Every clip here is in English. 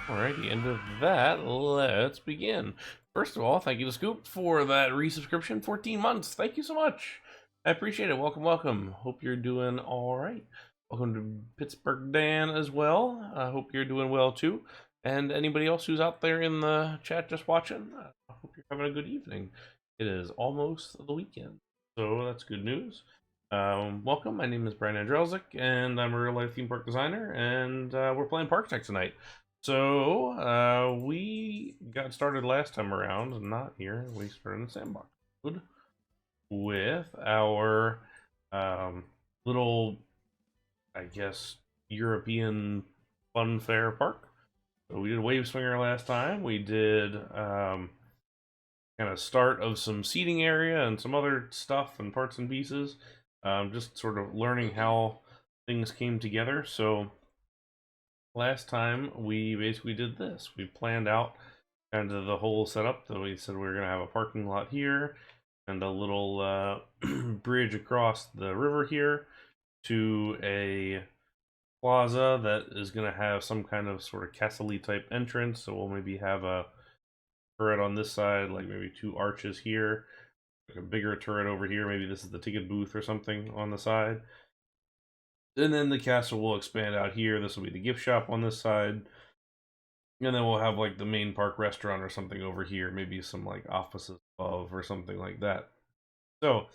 Alrighty, and with that, let's begin. First of all, thank you to Scoop for that resubscription, 14 months. Thank you so much. I appreciate it. Welcome, welcome. Hope you're doing all right. Welcome to Pittsburgh Dan as well. I hope you're doing well too. And anybody else who's out there in the chat just watching, I hope you're having a good evening. It is almost the weekend, so that's good news. Welcome. My name is Brian Andrelzik, and I'm a real life theme park designer, and we're playing Parkitect tonight. So, we got started last time around, not here, we started in Sandbox with our little, I guess, European fun fair park. So we did Wave Swinger last time, we did kind of start of some seating area and some other stuff and parts and pieces, just sort of learning how things came together. So last time we basically did this. We planned out kind of the whole setup. So we said we were going to have a parking lot here and a little bridge across the river here to a plaza that is going to have some kind of sort of castle-y type entrance. So we'll maybe have a turret on this side, like maybe two arches here, like a bigger turret over here. Maybe this is the ticket booth or something on the side. And then the castle will expand out here. This will be the gift shop on this side. And then we'll have like the main park restaurant or something over here, maybe some like offices above or something like that. So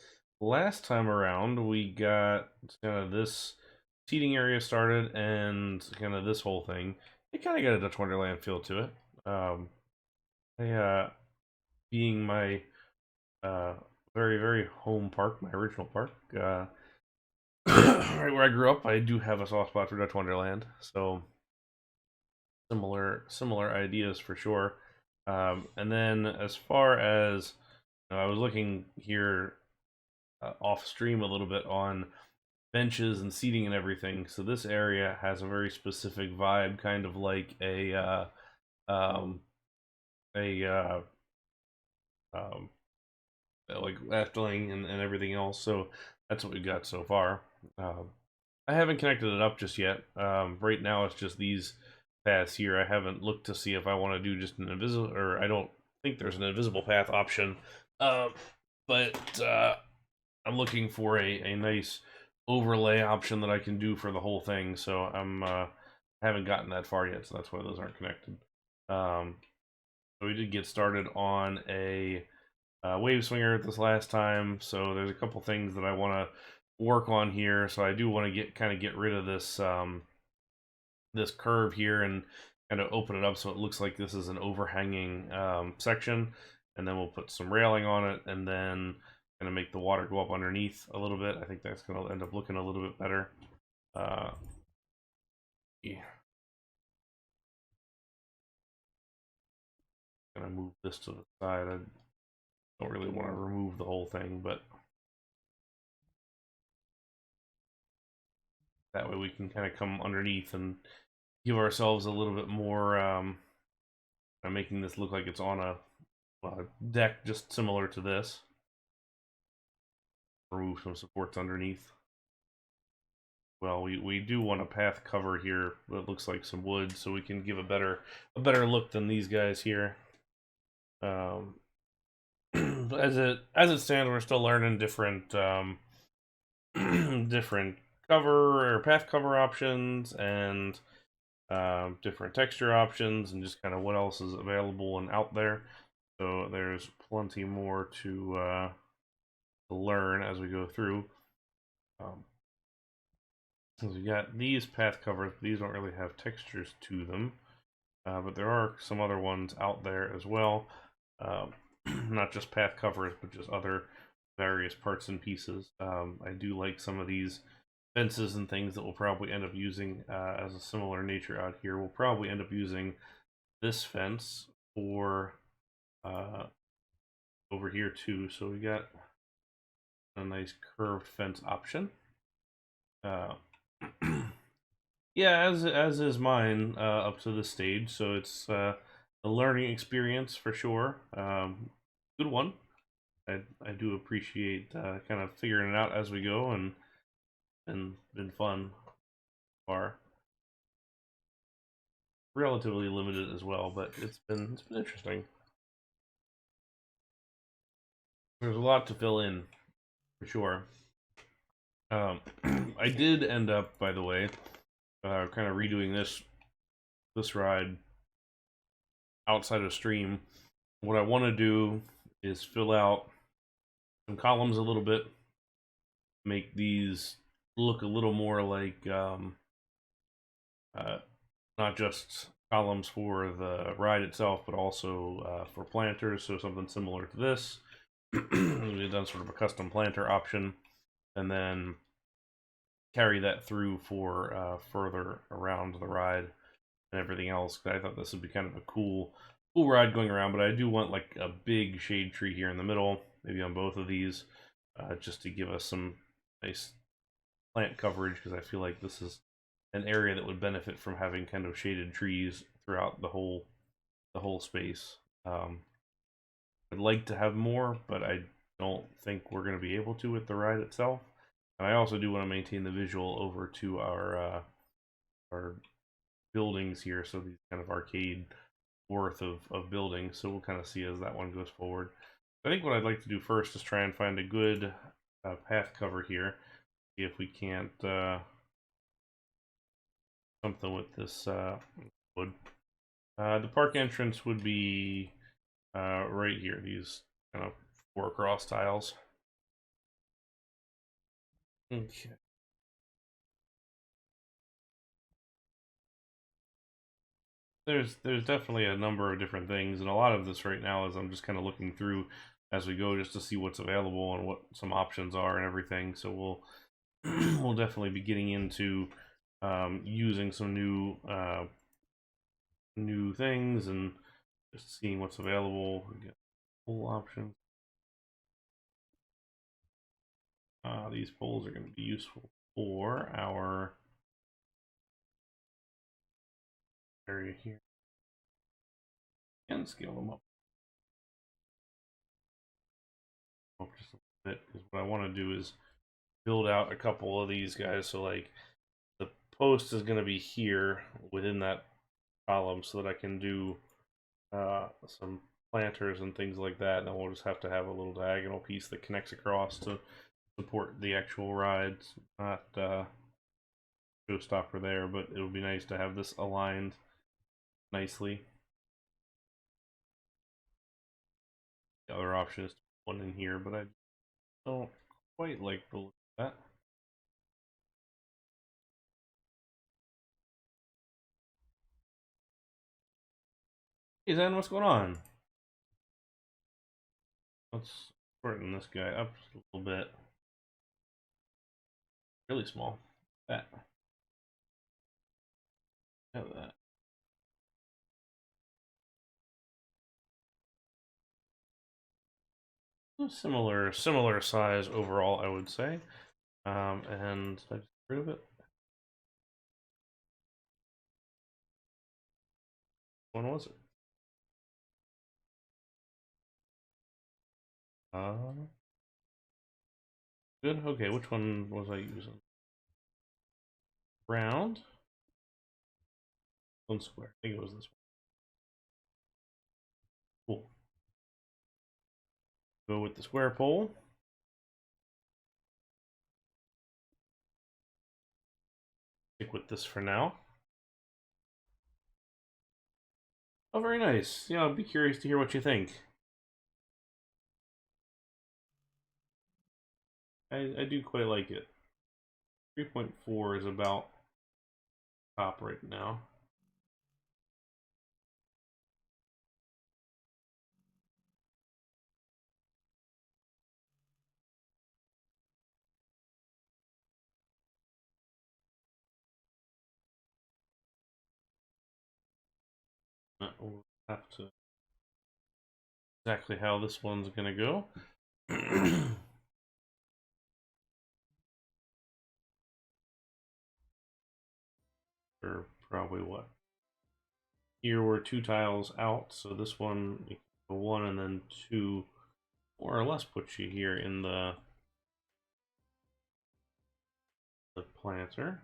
last time around, we got kind of this seating area started and kind of this whole thing. It kind of got a Dutch Wonderland feel to it. Being my uh, very home park, my original park, right where I grew up, I do have a soft spot for Dutch Wonderland. So similar ideas for sure. And then as far as I was looking here off stream a little bit on benches and seating and everything. So this area has a very specific vibe, kind of like um, a um, like Efteling and everything else. So that's what we've got so far. I haven't connected it up just yet. Right now it's just these paths here. I haven't looked to see if I want to do just an invisible, or I don't think there's an invisible path option. Uh, but I'm looking for a nice overlay option that I can do for the whole thing. So haven't gotten that far yet, so that's why those aren't connected. So we did get started on a wave swinger this last time, so there's a couple things that I want to work on here. So I do want to get rid of this this curve here and kind of open it up so it looks like this is an overhanging section, and then we'll put some railing on it, and then kind of make the water go up underneath a little bit. I think that's going to end up looking a little bit better. Yeah. Gonna move this to the side. I don't really want to remove the whole thing, but that way we can kind of come underneath and give ourselves a little bit more making this look like it's on a deck just similar to this. Remove some supports underneath. Well, we do want a path cover here that looks like some wood, so we can give a better look than these guys here. As it stands, we're still learning different different cover or path cover options and different texture options, and just kind of what else is available and out there. So there's plenty more to learn as we go through. So we got these path covers. These don't really have textures to them, but there are some other ones out there as well. Not just path covers, but just other various parts and pieces. I do like some of these fences and things that we'll probably end up using as a similar nature out here. We'll probably end up using this fence for over here too. So we got a nice curved fence option. Yeah, as is mine up to this stage. So it's a learning experience for sure. Good one. I do appreciate kind of figuring it out as we go, and been fun so far. relatively limited as well, but it's been interesting. There's a lot to fill in, for sure. I did end up, by the way, kind of redoing this ride outside of stream. What I want to do is fill out some columns a little bit, make these look a little more like not just columns for the ride itself, but also for planters. So something similar to this. We've done sort of a custom planter option, and then carry that through for further around the ride and everything else. I thought this would be kind of a cool ride going around, but I do want like a big shade tree here in the middle, maybe on both of these, just to give us some nice plant coverage, because I feel like this is an area that would benefit from having kind of shaded trees throughout the whole space. I'd like to have more, but I don't think we're going to be able to with the ride itself. And I also do want to maintain the visual over to our buildings here, so these kind of arcade worth of buildings. So we'll kind of see as that one goes forward. I think what I'd like to do first is try and find a good path cover here. See if we can't something with this wood. The park entrance would be right here. These kind of 4 cross tiles. Okay. There's definitely a number of different things, and a lot of this right now is I'm just kind of looking through as we go, just to see what's available and what some options are and everything. So we'll we'll definitely be getting into using some new things and just seeing what's available. Get full options. These poles are going to be useful for our area here, and scale them up just a little bit, because what I want to do is build out a couple of these guys. So like the post is going to be here within that column, so that I can do some planters and things like that, and then we'll just have to have a little diagonal piece that connects across to support the actual rides. Not showstopper there, but it would be nice to have this aligned nicely. The other option is to put one in here, but I don't quite like the look of that. Hey Zen, what's going on? Let's shorten this guy up just a little bit. Really small. That. Have that. Similar size overall, I would say. And I just get rid of it. When was it? Good. Okay, which one was I using? Round? One square. I think it was this one. Cool. Go with the square pole. Stick with this for now. Oh, very nice. Yeah, I'll be curious to hear what you think. I do quite like it. 3.4 is about top right now. We'll have to exactly how this one's gonna go. Or probably what? Here we're 2 tiles out, so this one, 1 and then 2, more or less puts you here in the planter.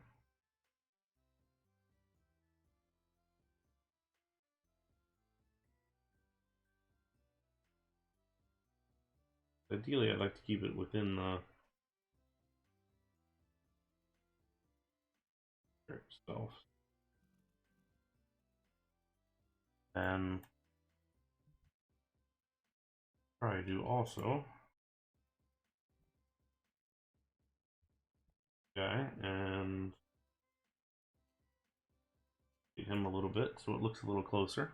Ideally, I'd like to keep it within the itself. And probably do also guy and get him a little bit so it looks a little closer.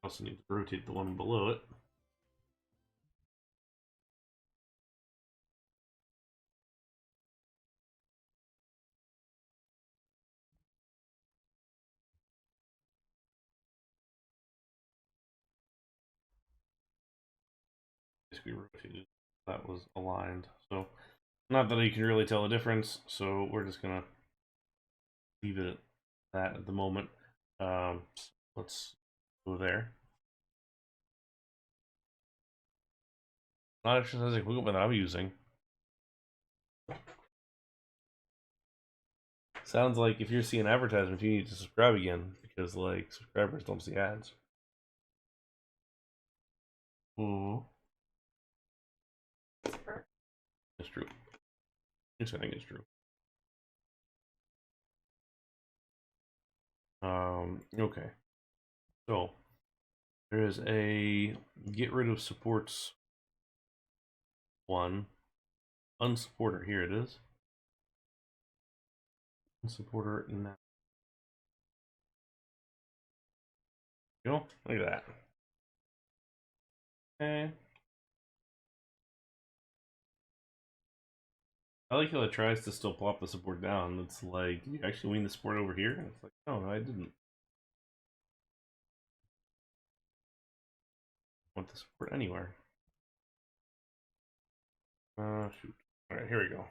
Also need to rotate the one below it. Basically rotated. That was aligned. So not that you can really tell a difference, so we're just gonna leave it at that at the moment. Let's go there. Not exercising equipment that I'm using. Sounds like if you're seeing advertisements, you need to subscribe again because like subscribers don't see ads. Ooh. It's true. Yes, I think it's true. Okay. So there is a get rid of supports one. Unsupporter, here it is. Unsupporter now. Look at that. Okay. I like how it tries to still plop the support down. It's like, you actually win the support over here? And it's like, no, I didn't want the support anywhere. Shoot. Alright, here we go.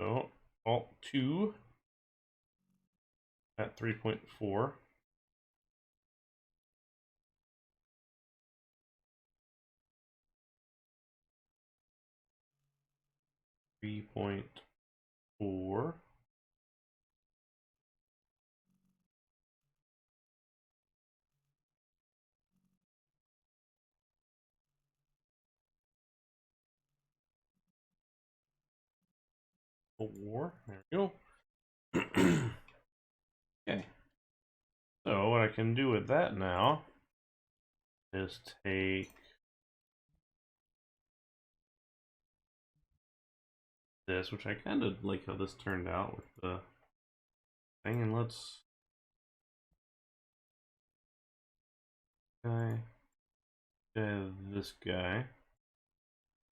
So, Alt 2 at 3.4. Three point four. Four. There we go. Okay. So what I can do with that now is take this, which I kind of like how this turned out with the thing, and let's guy, this guy.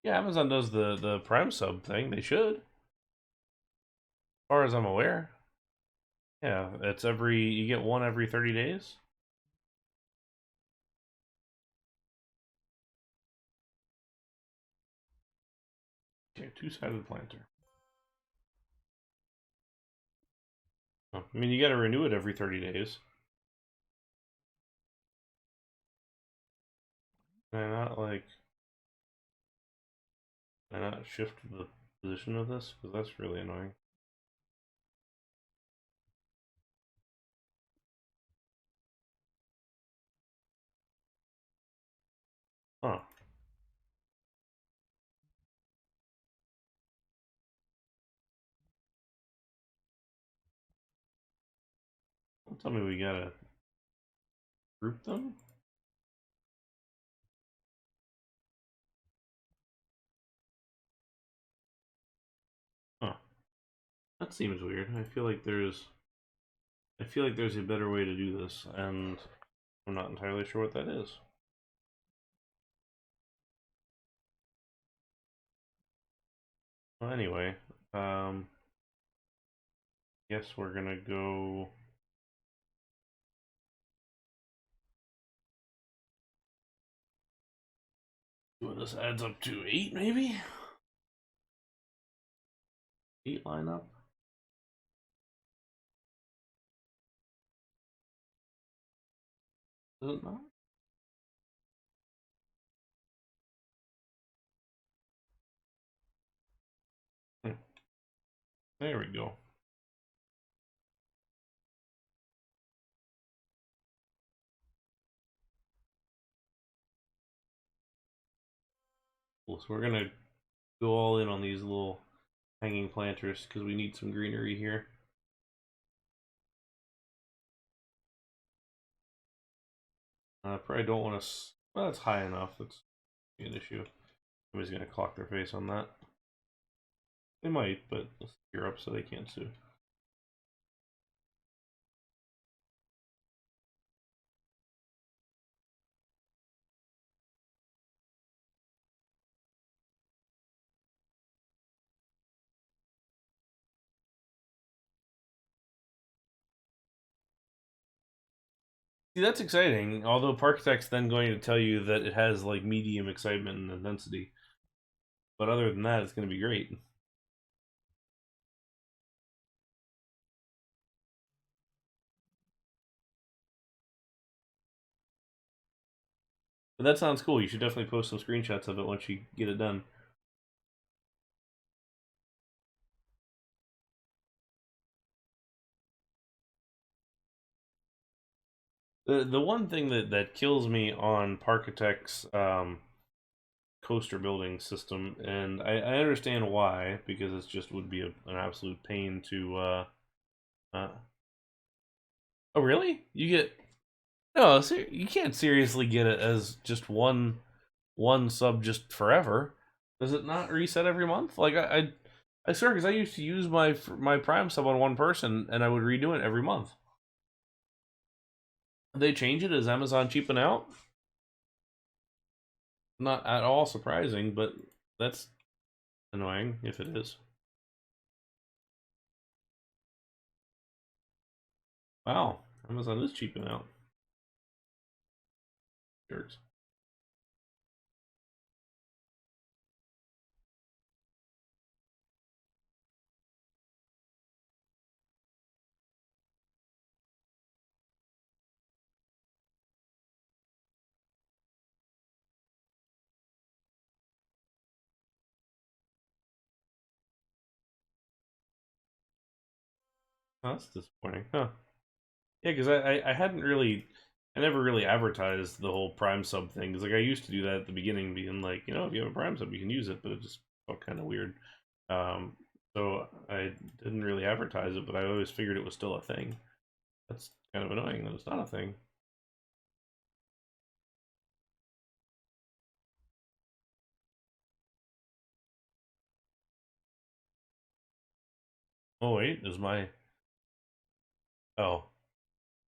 Yeah, Amazon does the Prime sub thing. They should, as far as I'm aware. Yeah, it's you get one every 30 days. Okay, two-sided planter. Oh, I mean, you got to renew it every 30 days. Can I not like? Can I not shift the position of this? Because that's really annoying. Huh. Don't tell me we gotta group them? Huh. That seems weird. I feel like there's a better way to do this, and I'm not entirely sure what that is. Well, anyway, guess we're gonna go. Well, this adds up to 8, maybe? 8 lineup? Does it not? There we go. Cool. So we're gonna go all in on these little hanging planters because we need some greenery here. Probably don't want to. Well, that's high enough. That's an issue. Somebody's gonna clock their face on that. They might, but let's clear up so they can't sue. See, that's exciting. Although Parkitect's then going to tell you that it has like medium excitement and intensity. But other than that, it's going to be great. But that sounds cool. You should definitely post some screenshots of it once you get it done. The one thing that kills me on Parkitect's coaster building system, and I understand why, because it just would be an absolute pain to. Uh... Oh, really? You get no? You can't seriously get it as just one sub just forever. Does it not reset every month? Like I swear, because I used to use my Prime sub on one person, and I would redo it every month. They change it? Is Amazon cheaping out? Not at all surprising, but that's annoying if it is. Wow, Amazon is cheaping out. Jerks. Oh, that's disappointing, huh? Yeah, because I hadn't really, I never really advertised the whole Prime sub thing. Because like I used to do that at the beginning, being like, you know, if you have a Prime sub, you can use it, but it just felt kind of weird. Um, so I didn't really advertise it, but I always figured it was still a thing. That's kind of annoying that it's not a thing. Oh wait, is my oh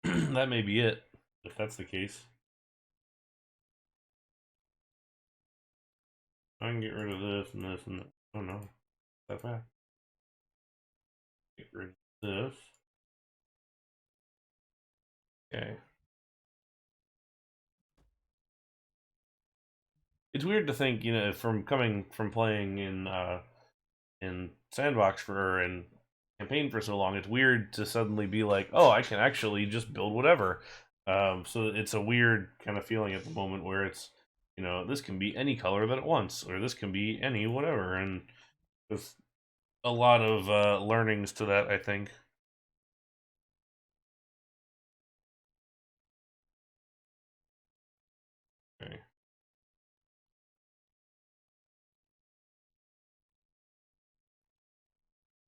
that may be it if that's the case. I can get rid of this and this and that. Oh no, that fast. Get rid of this. Okay. It's weird to think, you know, from coming from playing in Sandbox for and campaign for so long, it's weird to suddenly be like, oh, I can actually just build whatever. So it's a weird kind of feeling at the moment where it's, you know, this can be any color that it wants, or this can be any whatever, and with a lot of learnings to that, I think. Okay.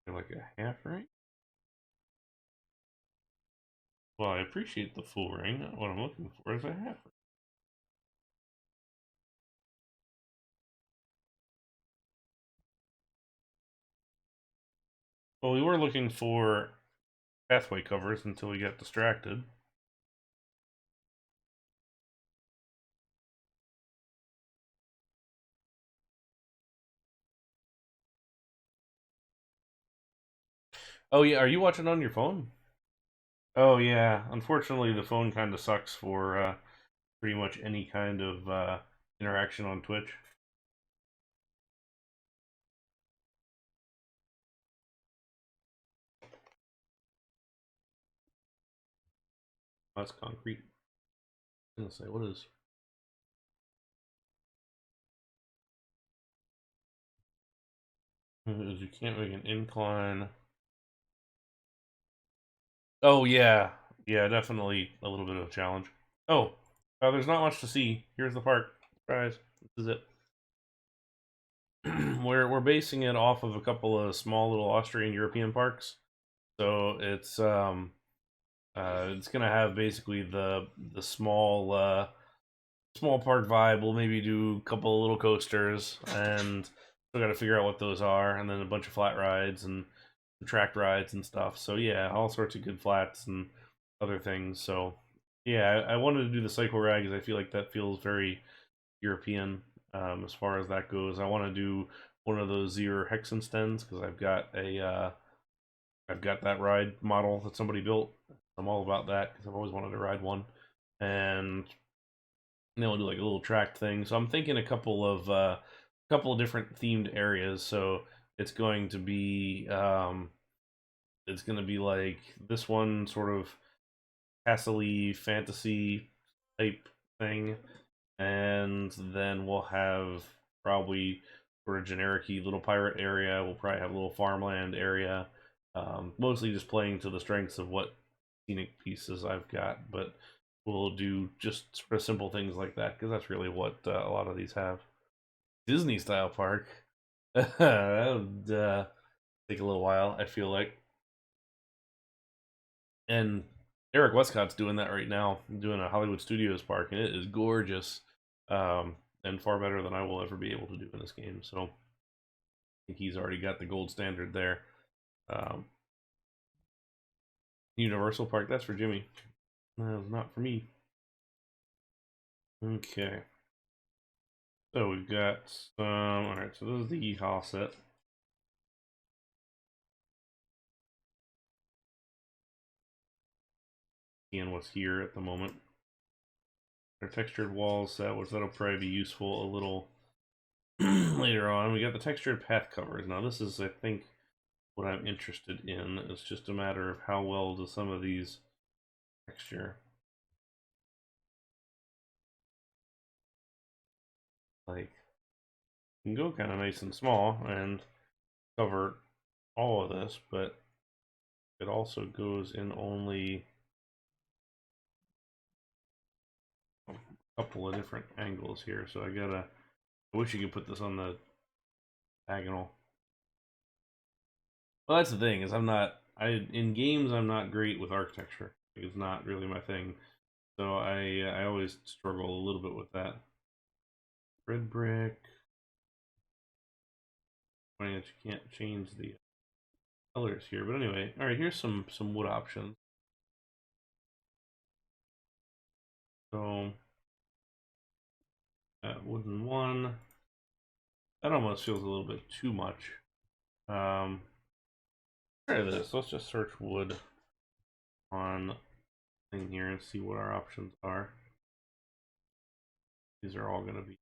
Like a half ring. Well, I appreciate the full ring. What I'm looking for is a half ring. Well, we were looking for pathway covers until we got distracted. Oh yeah, are you watching on your phone? Oh yeah, unfortunately the phone kind of sucks for pretty much any kind of interaction on Twitch. That's concrete. I was gonna say, what is you can't make an incline. Oh yeah, yeah, definitely a little bit of a challenge. Oh, there's not much to see. Here's the park. Surprise! This is it. We're basing it off of a couple of small little Austrian European parks. So it's gonna have basically the small park vibe. We'll maybe do a couple of little coasters, and we got to figure out what those are, and then a bunch of flat rides and track rides and stuff. So yeah, all sorts of good flats and other things. So yeah, I wanted to do the cycle ride because I feel like that feels very European as far as that goes. I want to do one of those zero hexen stends because I've got that ride model that somebody built. I'm all about that because I've always wanted to ride one, and then we'll do like a little track thing. So I'm thinking a couple of different themed areas. So it's going to be it's going to be like this one sort of castle-y fantasy type thing, and then we'll have probably sort of generic little pirate area. We'll probably have a little farmland area, mostly just playing to the strengths of what scenic pieces I've got. But we'll do just sort of simple things like that because that's really what a lot of these have. Disney style park. That would take a little while, I feel like. And Eric Westcott's doing that right now, doing a Hollywood Studios park, and it is gorgeous, and far better than I will ever be able to do in this game. So I think he's already got the gold standard there. Um, Universal Park, that's for Jimmy. Not for me. Okay. So we've got some. Alright, so this is the e-haul set. And what's here at the moment. Our textured walls set, which that'll probably be useful a little later on. We got the textured path covers. Now this is, I think, what I'm interested in. It's just a matter of how well do some of these texture. Like, you can go kind of nice and small and cover all of this, but it also goes in only a couple of different angles here. So I wish you could put this on the diagonal. Well, that's the thing is in games I'm not great with architecture. It's not really my thing. So I always struggle a little bit with that. Red brick. Funny that you can't change the colors here, but anyway, all right. Here's some wood options. So wooden one. That almost feels a little bit too much. Try this. Let's just search wood on thing here and see what our options are. These are all going to be.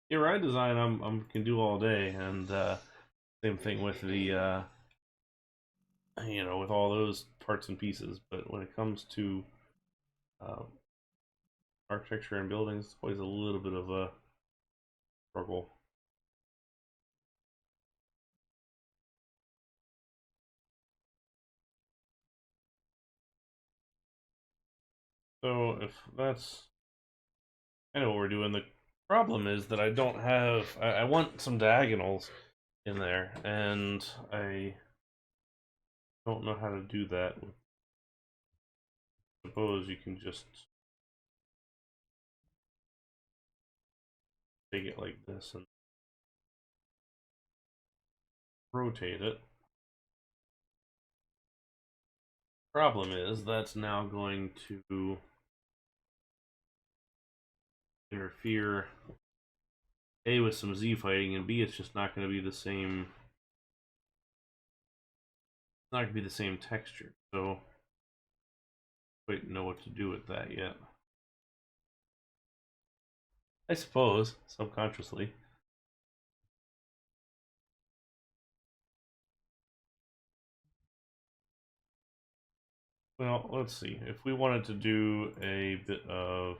Yeah, ride design I'm can do all day, and same thing with the with all those parts and pieces. But when it comes to uh, architecture and buildings, it's always a little bit of a struggle. So if that's kind of what we're doing, the problem is that I don't have. I want some diagonals in there, and I don't know how to do that. Suppose you can just take it like this and rotate it. Problem is that's now going to interfere A with some Z fighting, and B it's just not going to be the same. It's not going to be the same texture. So I don't know what to do with that yet. I suppose subconsciously. Well, let's see. If we wanted to do a bit of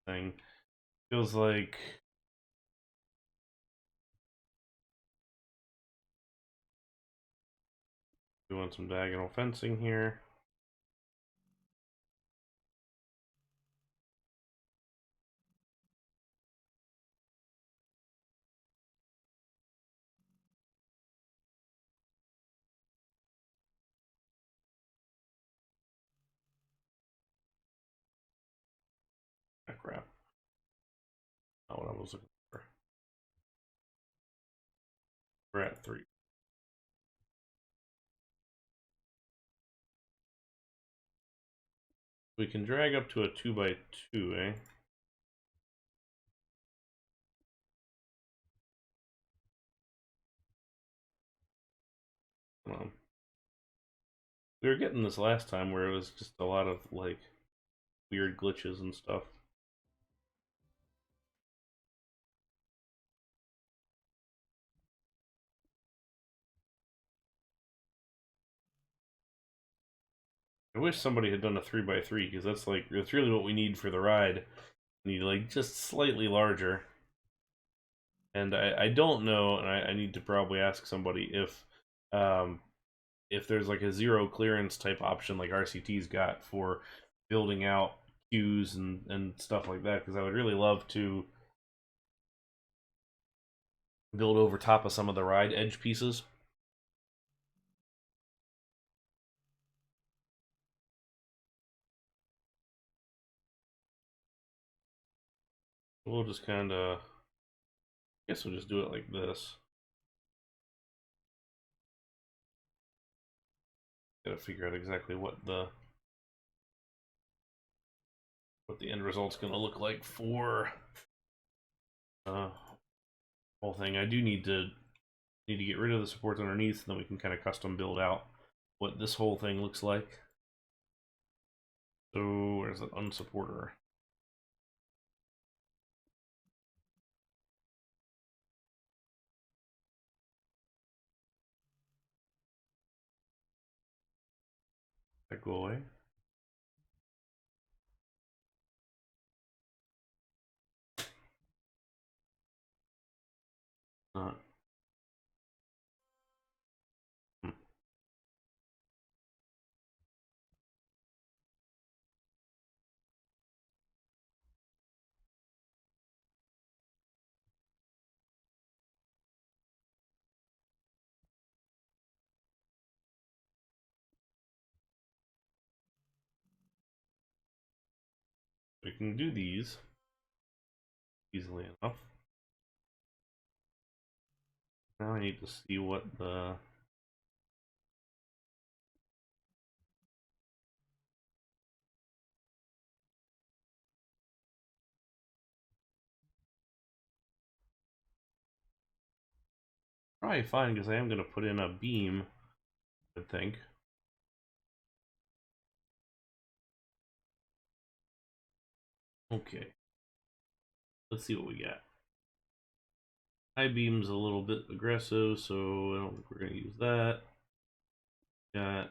thing, Feels like doing some diagonal fencing here. Ah, crap. Not what I was looking for. We're at 3. We can drag up to a 2x2, eh? Come on. We were getting this last time where it was just a lot of, like, weird glitches and stuff. I wish somebody had done a 3x3, because that's really what we need for the ride. We need, like, just slightly larger. And I don't know, and I need to probably ask somebody if there's like a zero clearance type option like RCT's got for building out queues and stuff like that, because I would really love to build over top of some of the ride edge pieces. We'll just kind of, I guess we'll just do it like this. Gotta figure out exactly what the end result's gonna look like for whole thing. I do need to get rid of the supports underneath, and then we can kind of custom build out what this whole thing looks like. So where's the unsupporter? That go away? Not. Hmm. We can do these easily enough. Now I need to see what the probably fine, because I am going to put in a beam, I think. Okay. Let's see what we got. High beam's a little bit aggressive, so I don't think we're going to use that. Got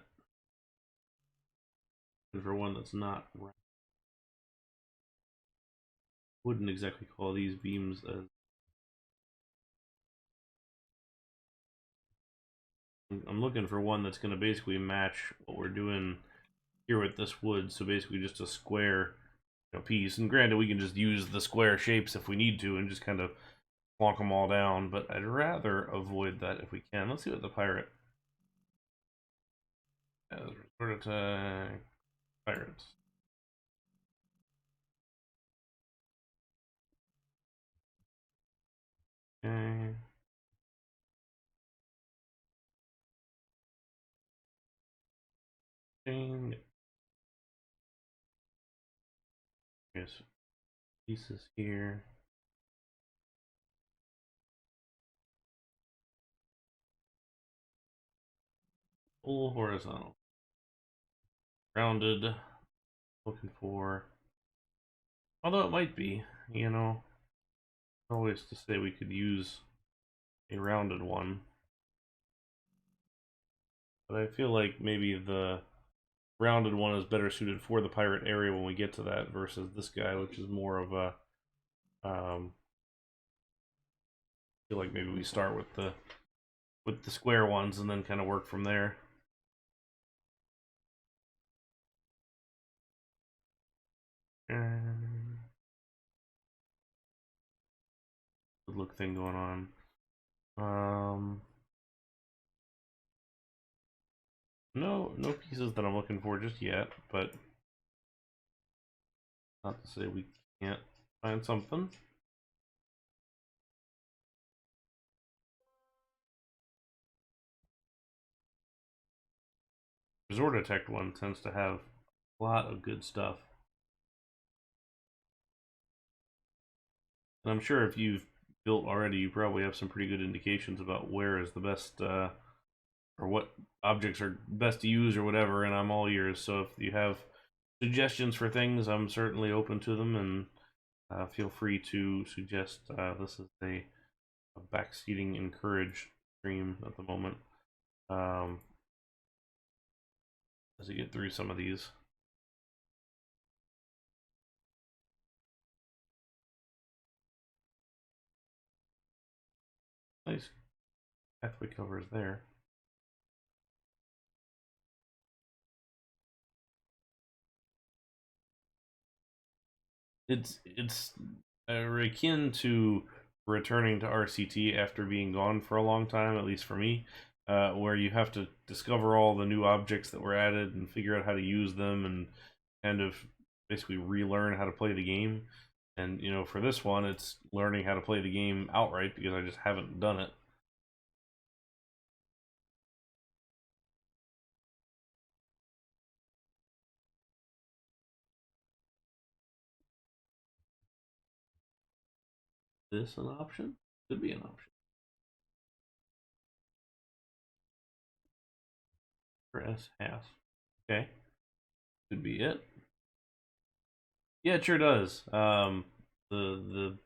for one that's not round. Wouldn't exactly call these beams as I'm looking for one that's going to basically match what we're doing here with this wood. So basically just a square piece. And granted, we can just use the square shapes if we need to and just kind of plonk them all down. But I'd rather avoid that if we can. Let's see what the pirate has. Resort attack. Pirates. Okay. Dang. There's pieces here. Full horizontal. Rounded. Looking for. Although it might be, always to say we could use a rounded one. But I feel like maybe the rounded one is better suited for the pirate area when we get to that versus this guy, which is more of a Feel like maybe we start with the square ones and then kind of work from there. Good look thing going on. No pieces that I'm looking for just yet, but not to say we can't find something. Resort Detect one tends to have a lot of good stuff. And I'm sure if you've built already, you probably have some pretty good indications about where is the best, or what objects are best to use or whatever, and I'm all ears. So if you have suggestions for things, I'm certainly open to them, and feel free to suggest. This is a backseating encouraged stream at the moment. As we get through some of these. Nice pathway covers there. It's akin to returning to RCT after being gone for a long time, at least for me, where you have to discover all the new objects that were added and figure out how to use them and kind of basically relearn how to play the game. And you know, for this one, it's learning how to play the game outright because I just haven't done it. This an option? Could be an option for S half. Okay, could be it. Yeah, it sure does. The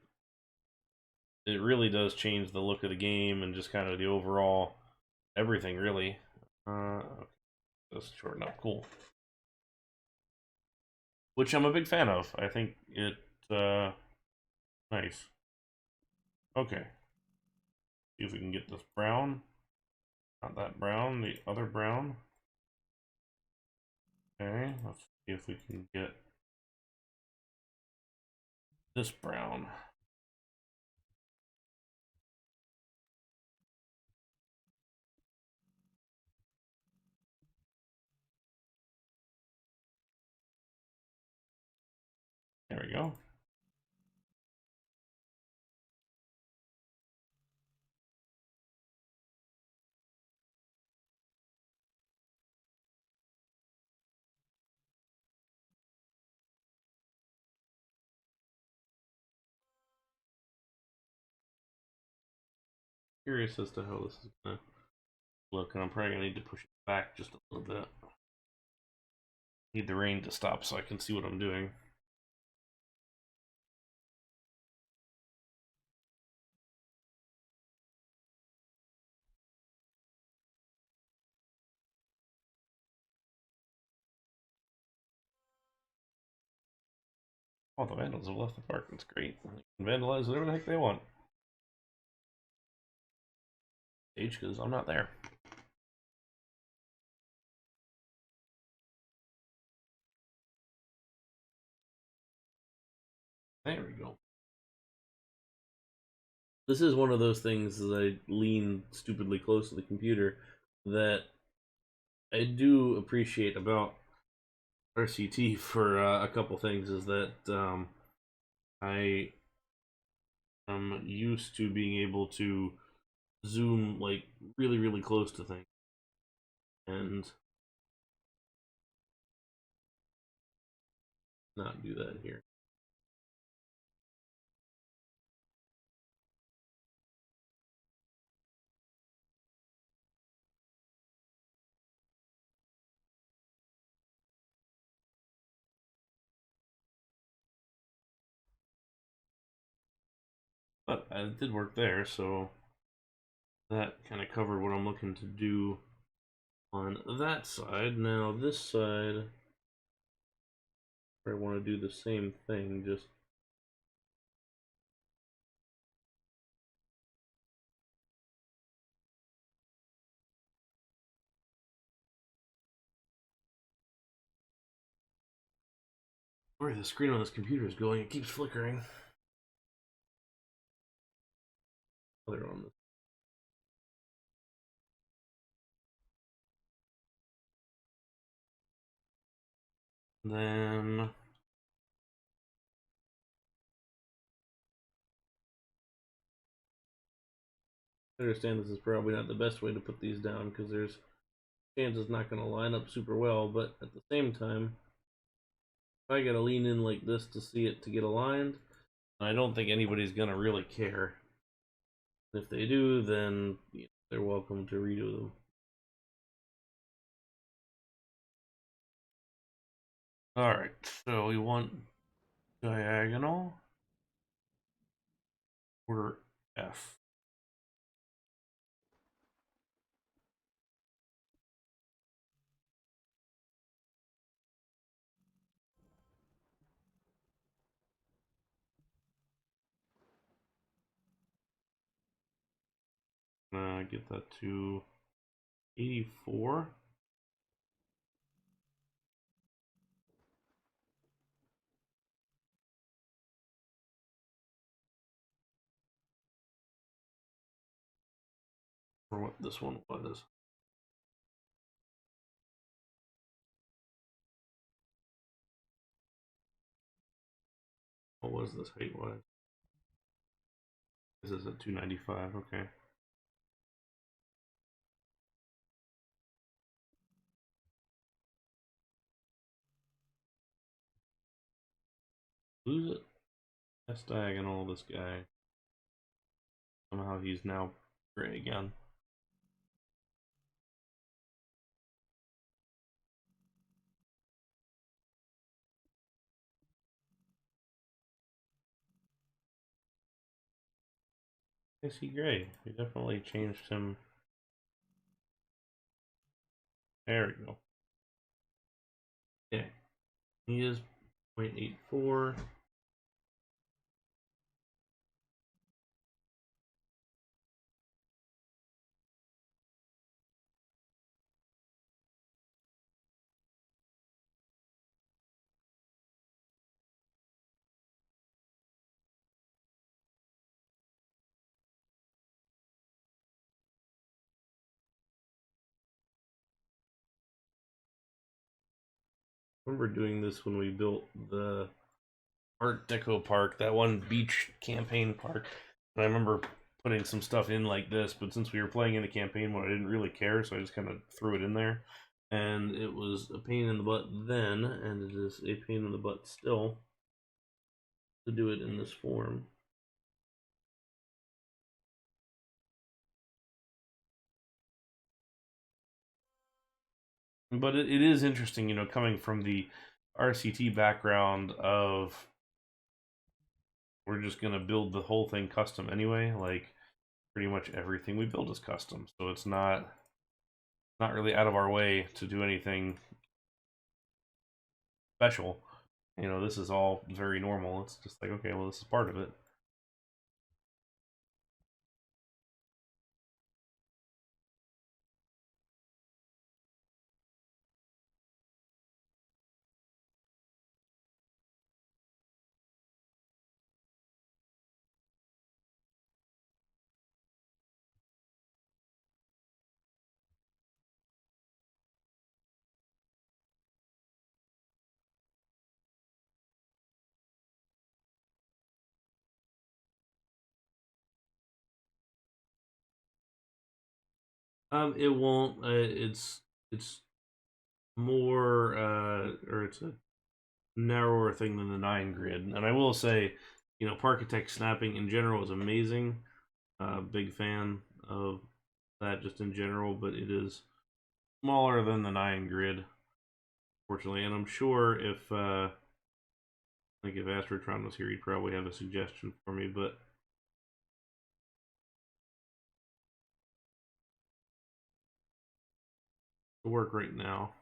it really does change the look of the game and just kind of the overall everything, really. Okay, just shorten up, cool. Which I'm a big fan of. I think it nice. Okay, see if we can get this brown. Not that brown, the other brown. Okay, let's see if we can get this brown. There we go. Curious as to how this is gonna look, and I'm probably gonna need to push it back just a little bit. Need the rain to stop so I can see what I'm doing. Oh, the vandals have left the park. That's great. They can vandalize whatever the heck they want. Stage, because I'm not there. There we go. This is one of those things that I lean stupidly close to the computer that I do appreciate about RCT for a couple things is that I am used to being able to zoom like really close to things and not do that here. But it did work there, so that kind of covered what I'm looking to do on that side. Now this side, I want to do the same thing, just Where the screen on this computer is going, it keeps flickering. Other on this. Then I understand this is probably not the best way to put these down because there's chances not going to line up super well, but at the same time, if I gotta lean in like this to see it to get aligned, I don't think anybody's gonna really care. If they do, then they're welcome to redo them. Alright, so we want diagonal or F. Get that to 84. Or what this one was. What was this height wise? This is at 295, okay. Lose it. That's diagonal, this guy. Somehow he's now gray again. Is he gray? We definitely changed him. There we go. Okay. He is 0.84. I remember doing this when we built the Art Deco park, that one beach campaign park. And I remember putting some stuff in like this, but since we were playing in the campaign mode, I didn't really care, so I just kind of threw it in there. And it was a pain in the butt then, and it is a pain in the butt still to do it in this form. But it is interesting, coming from the RCT background of we're just gonna build the whole thing custom anyway. Like pretty much everything we build is custom, so it's not really out of our way to do anything special. This is all very normal. It's just like, okay, well, this is part of it. It won't. It's more or it's a narrower thing than the 9 grid. And I will say, Parkitect snapping in general is amazing. Big fan of that just in general, but it is smaller than the 9 grid, fortunately. And I'm sure if like if Astrotron was here, he'd probably have a suggestion for me, but to work right now.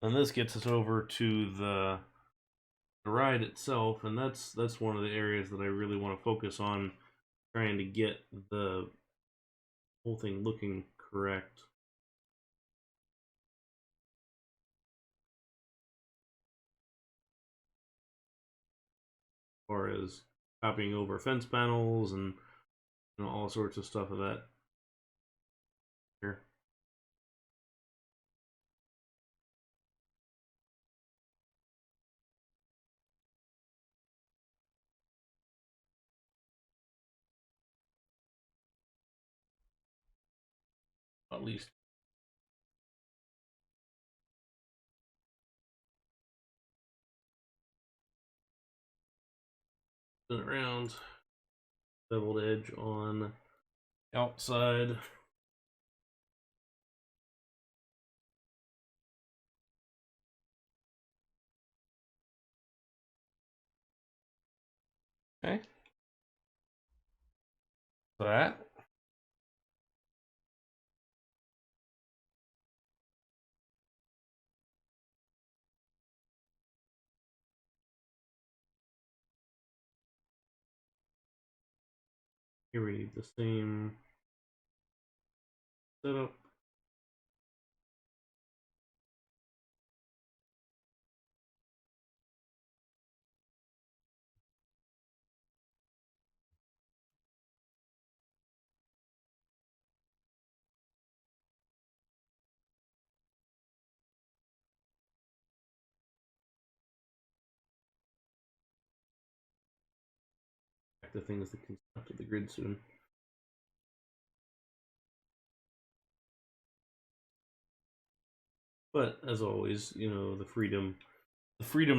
And this gets us over to the ride itself, and that's one of the areas that I really want to focus on, trying to get the whole thing looking correct. As far as copying over fence panels and all sorts of stuff of that. Here. At least turn it around. Beveled edge on outside. Okay. That. Here we need the same setup. The thing is the construct of the grid soon. But as always, the freedom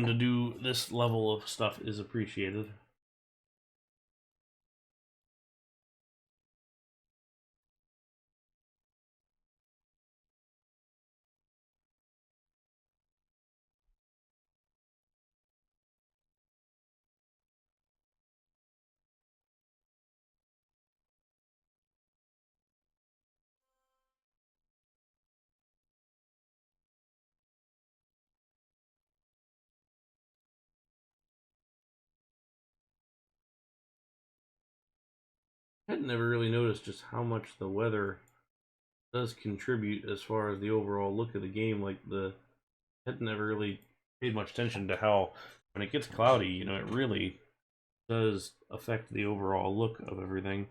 to do this level of stuff is appreciated. I had never really noticed just how much the weather does contribute as far as the overall look of the game. I had never really paid much attention to how when it gets cloudy, it really does affect the overall look of everything.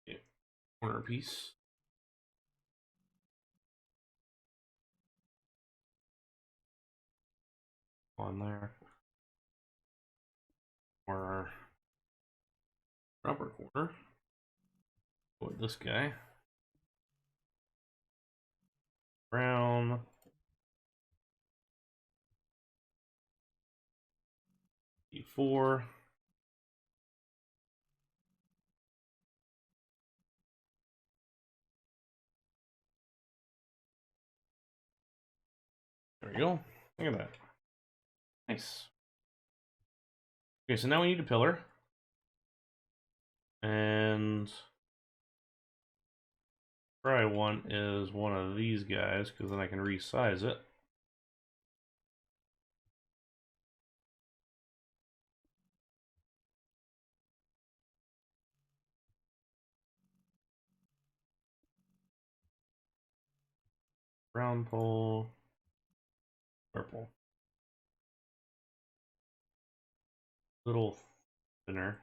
Yeah. Corner piece on there. Or rubber corner. With this guy. Brown. E4. There we go. Look at that. Nice. Okay, so now we need a pillar. And what I want is one of these guys, because then I can resize it. Brown pole, purple. Little thinner.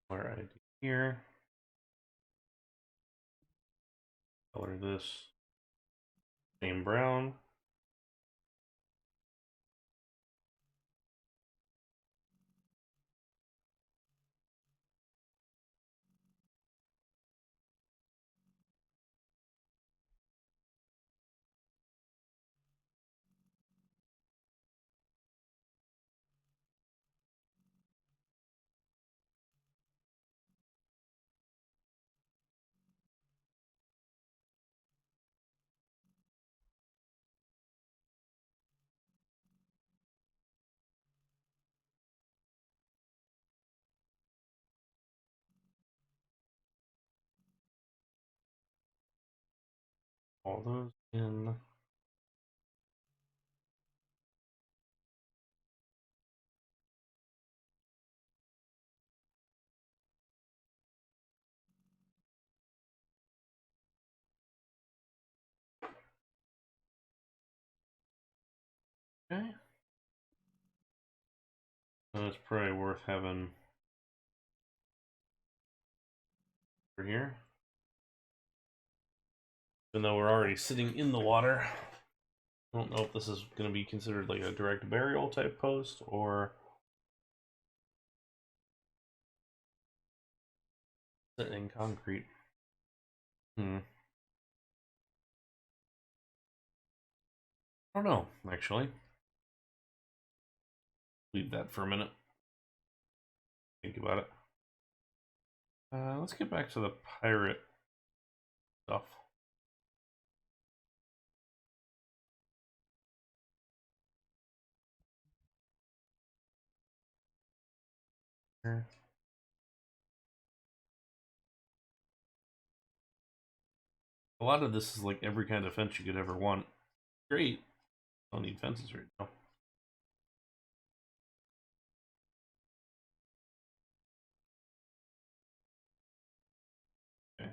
Color ID here. Color this same brown. All those in. Okay. And it's probably worth having for here. Even though we're already sitting in the water. I don't know if this is going to be considered like a direct burial type post or sitting in concrete. I don't know, actually. Leave that for a minute. Think about it. Let's get back to the pirate stuff. Here. A lot of this is like every kind of fence you could ever want. Great. Don't need fences right now. Okay.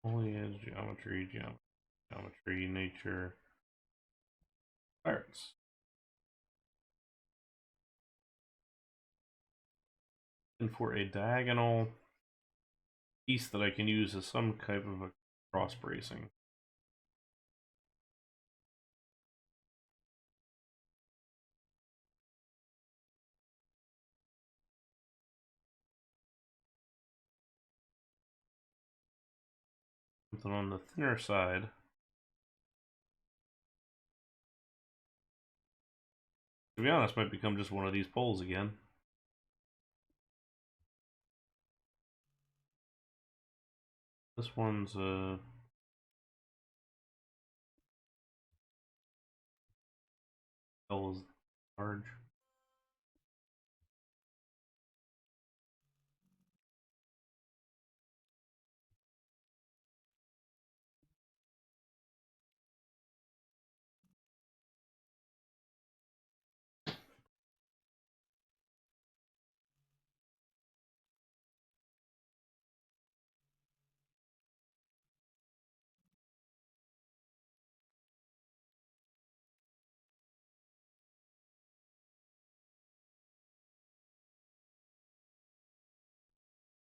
Foliage, geometry, nature, pirates. And for a diagonal piece that I can use as some type of a cross bracing. Something on the thinner side. To be honest, might become just one of these poles again. This one's large.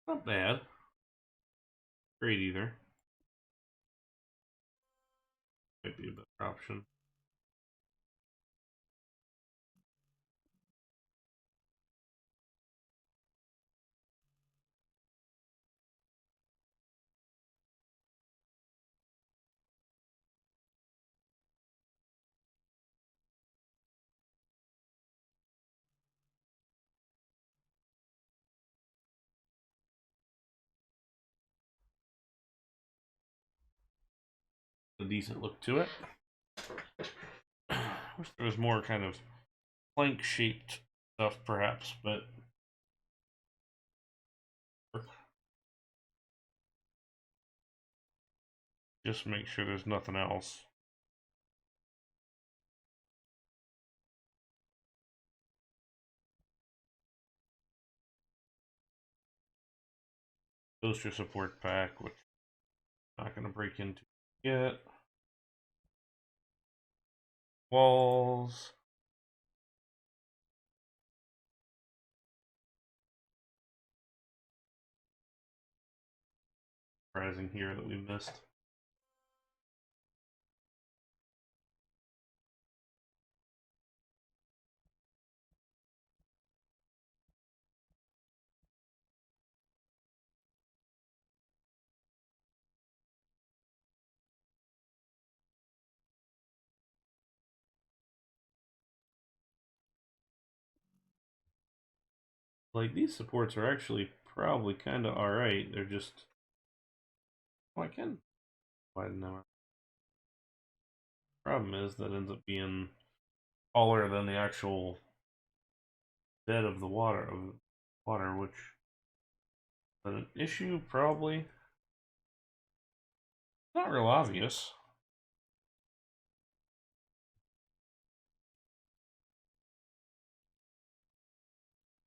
Not bad. Great either. Might be a better option. A decent look to it. Wish there was more kind of plank shaped stuff perhaps, but just make sure there's nothing else. Coaster support pack, which I'm not going to break into yet. walls. Surprising here that we missed. Like, these supports are actually probably kind of alright. They're just... Oh, I can widen them out. Problem is that ends up being taller than the actual bed of the water, which is an issue probably. Not real obvious.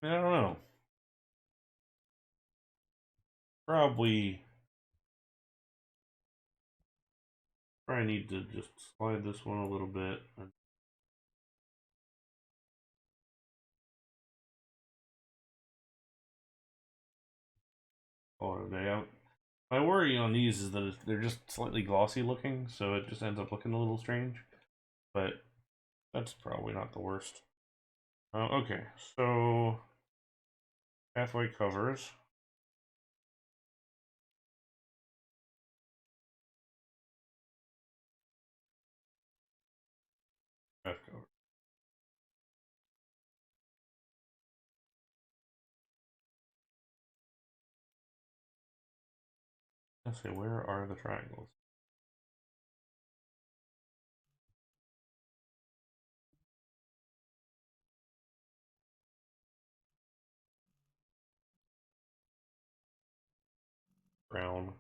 I don't know. Probably need to just slide this one a little bit. Call it a day out. My worry on these is that they're just slightly glossy looking, so it just ends up looking a little strange. But that's probably not the worst. Okay, so pathway covers. Path cover. Let's see, where are the triangles? Brown.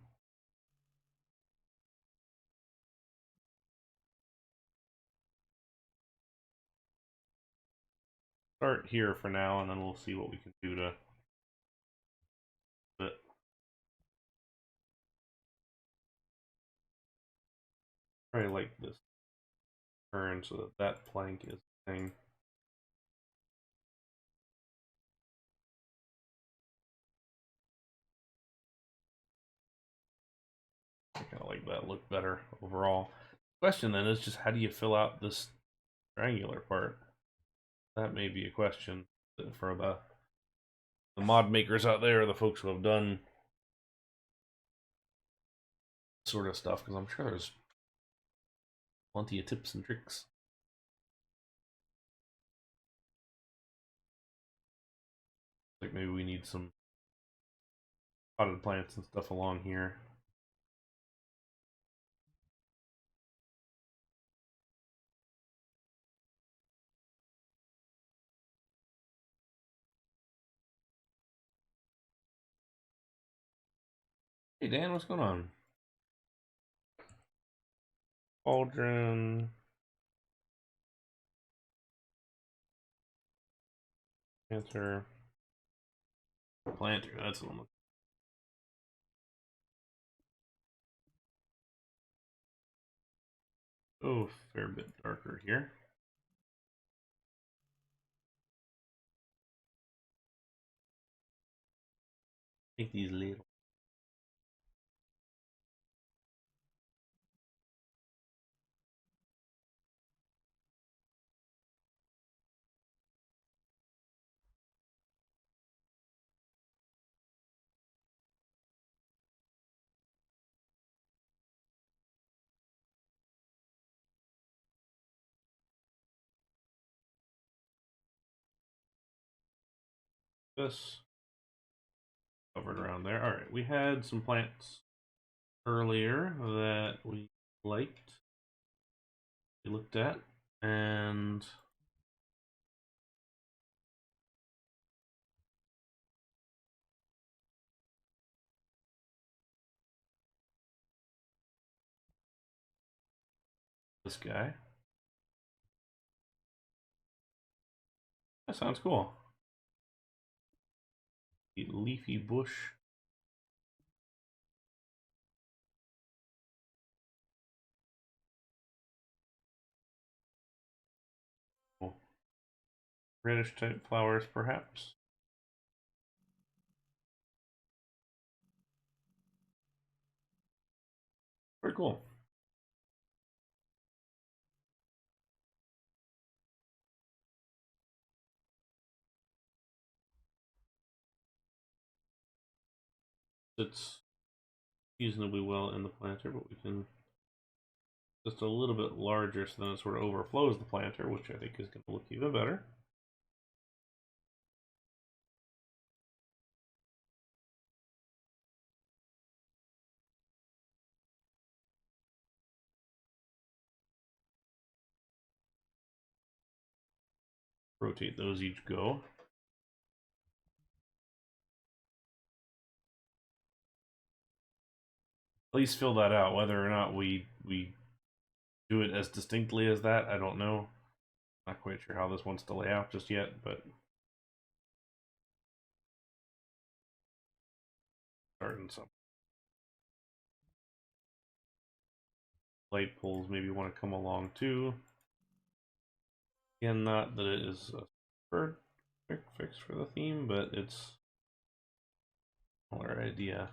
Start here for now, and then we'll see what we can do to. But probably like this turn so that that plank is the thing. I kind of like that look better overall. Question then is just how do you fill out this triangular part? That may be a question for the mod makers out there, the folks who have done sort of stuff, because I'm sure there's plenty of tips and tricks. Like maybe we need some potted plants and stuff along here. Hey Dan, what's going on? Cauldron. Planter. Planter, that's the one. Oh, fair bit darker here. Take these little. This covered around there. All right, we had some plants earlier that we liked, we looked at, and this guy. That sounds cool. The leafy bush. reddish type flowers, perhaps. Very cool. It's reasonably well in the planter, but we can just a little bit larger so then it sort of overflows the planter, which I think is going to look even better. Rotate those each go. At least fill that out. Whether or not we do it as distinctly as that, I don't know. Not quite sure how this wants to lay out just yet, but starting some light poles maybe want to come along too. Again, not that it is a perfect fix for the theme, but it's a similar idea.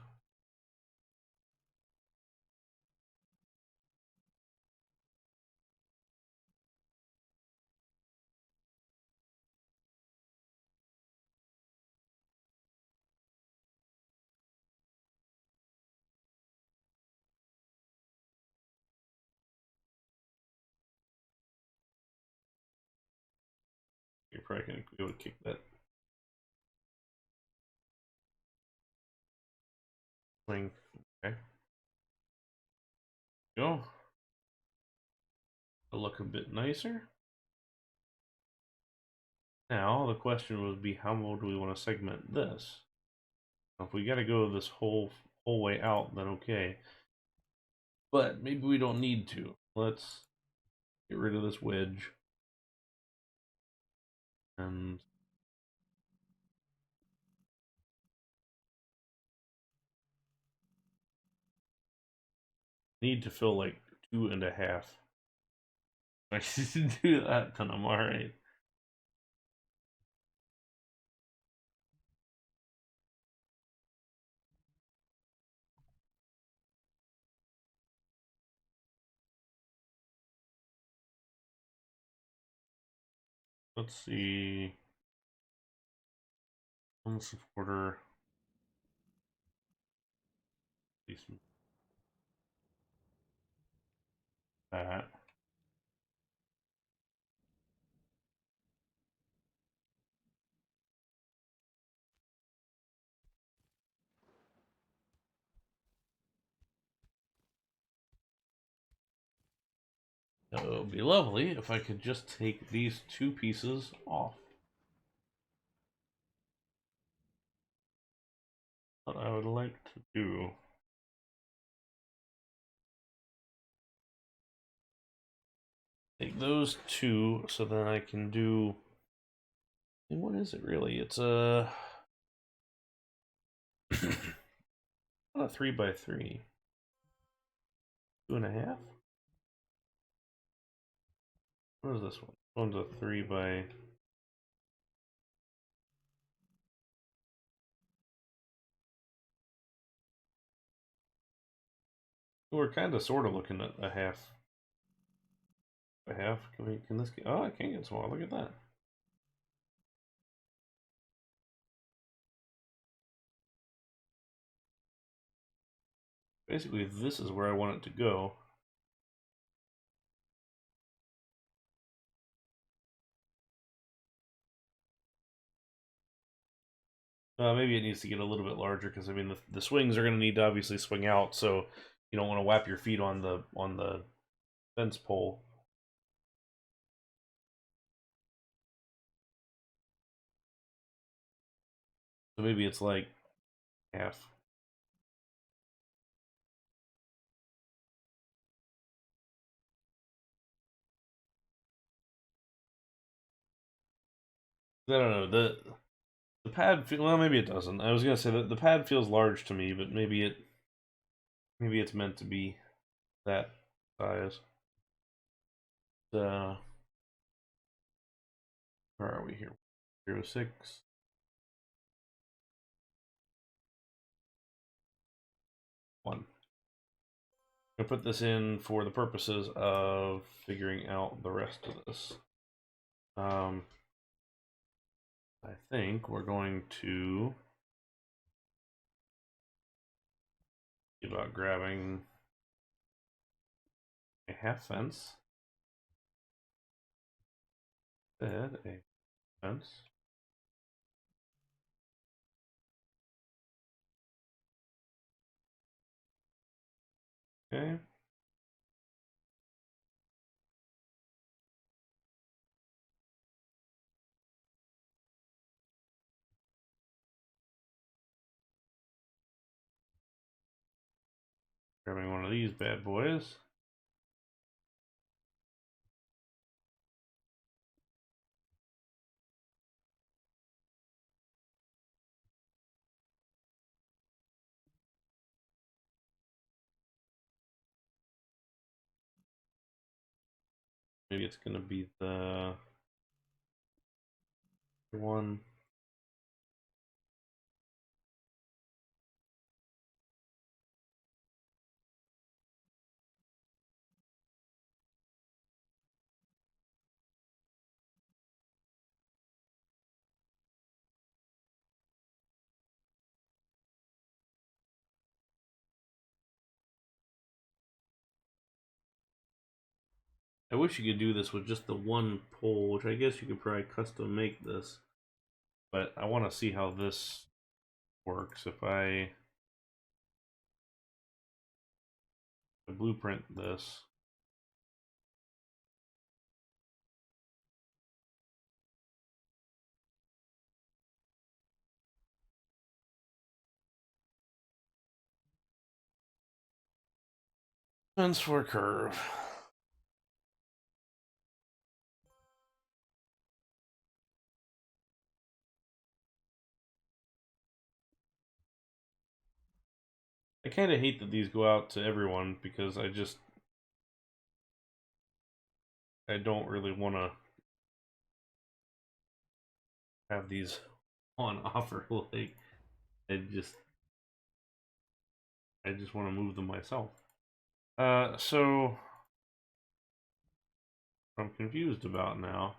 You're probably going to be able to kick that swing. Okay. Go. It'll look a bit nicer. Now, the question would be, how do we want to segment this? If we got to go this whole way out, then okay. But maybe we don't need to. Let's get rid of this wedge. And need to fill like 2.5. If I should do that, then I'm alright. Let's see. One supporter. That. It would be lovely if I could just take these two pieces off. What I would like to do. Take those two so then I can do. And what is it really? It's a. Not a 3x3. 2.5? What is this one? This one's a 3x. We're kind of sort of looking at a half. A half? Can this get, oh, I can get smaller. Look at that. Basically, this is where I want it to go. Maybe it needs to get a little bit larger because I mean the swings are going to need to obviously swing out, so you don't want to whap your feet on the fence pole. So maybe it's like half. I don't know the pad. Well, maybe it doesn't. I was gonna say that the pad feels large to me, but maybe it's meant to be that size. Where are we here? 06. One. I'm gonna put this in for the purposes of figuring out the rest of this. I think we're going to see about grabbing a half fence. Instead, a fence. Okay. Grabbing one of these bad boys. Maybe it's gonna be the one. I wish you could do this with just the one pole, which I guess you could probably custom make this. But I want to see how this works. If I blueprint this. Fence for curve. I kind of hate that these go out to everyone because I don't really want to have these on offer. Like I just want to move them myself. So what I'm confused about now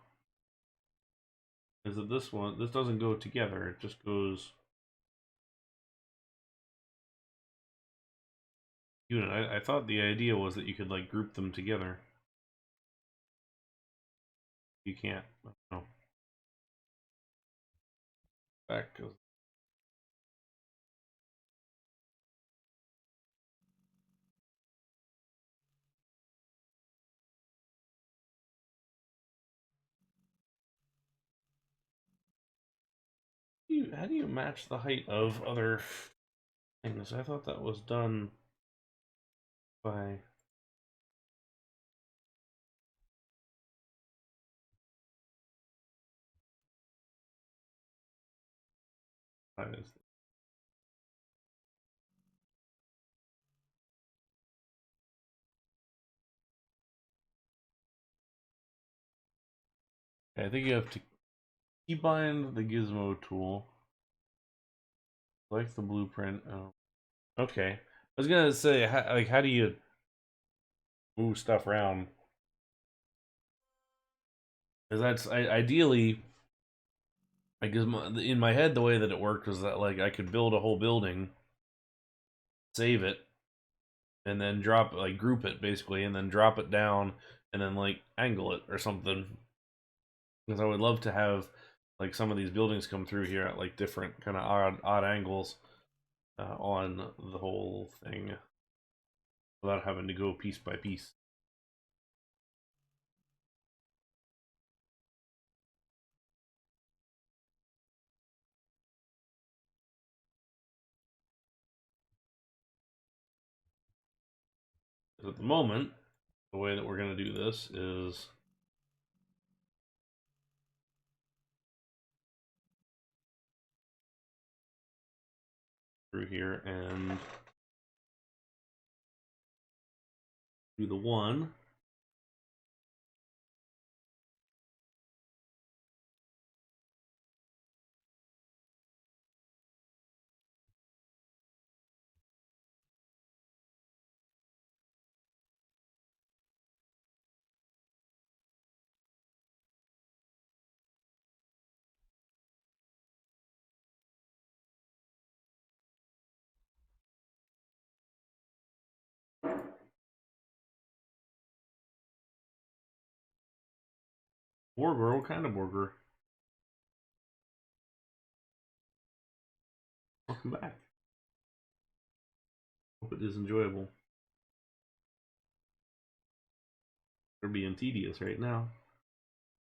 is that this doesn't go together. It just goes unit. I thought the idea was that you could like group them together. You can't. No. Back goes. How do you match the height of other things? I thought that was done by. I think you have to keybind the gizmo tool, select the blueprint. Oh. Okay, I was gonna say, how do you move stuff around? Because ideally, I guess in my head the way that it worked was that like I could build a whole building, save it, and then drop like group it basically, and then drop it down, and then like angle it or something. Because I would love to have like some of these buildings come through here at like different kind of odd angles on the whole thing without having to go piece by piece. At the moment, the way that we're going to do this is through here and do the one. Burger? What kind of burger? Welcome back. Hope it is enjoyable. They're being tedious right now.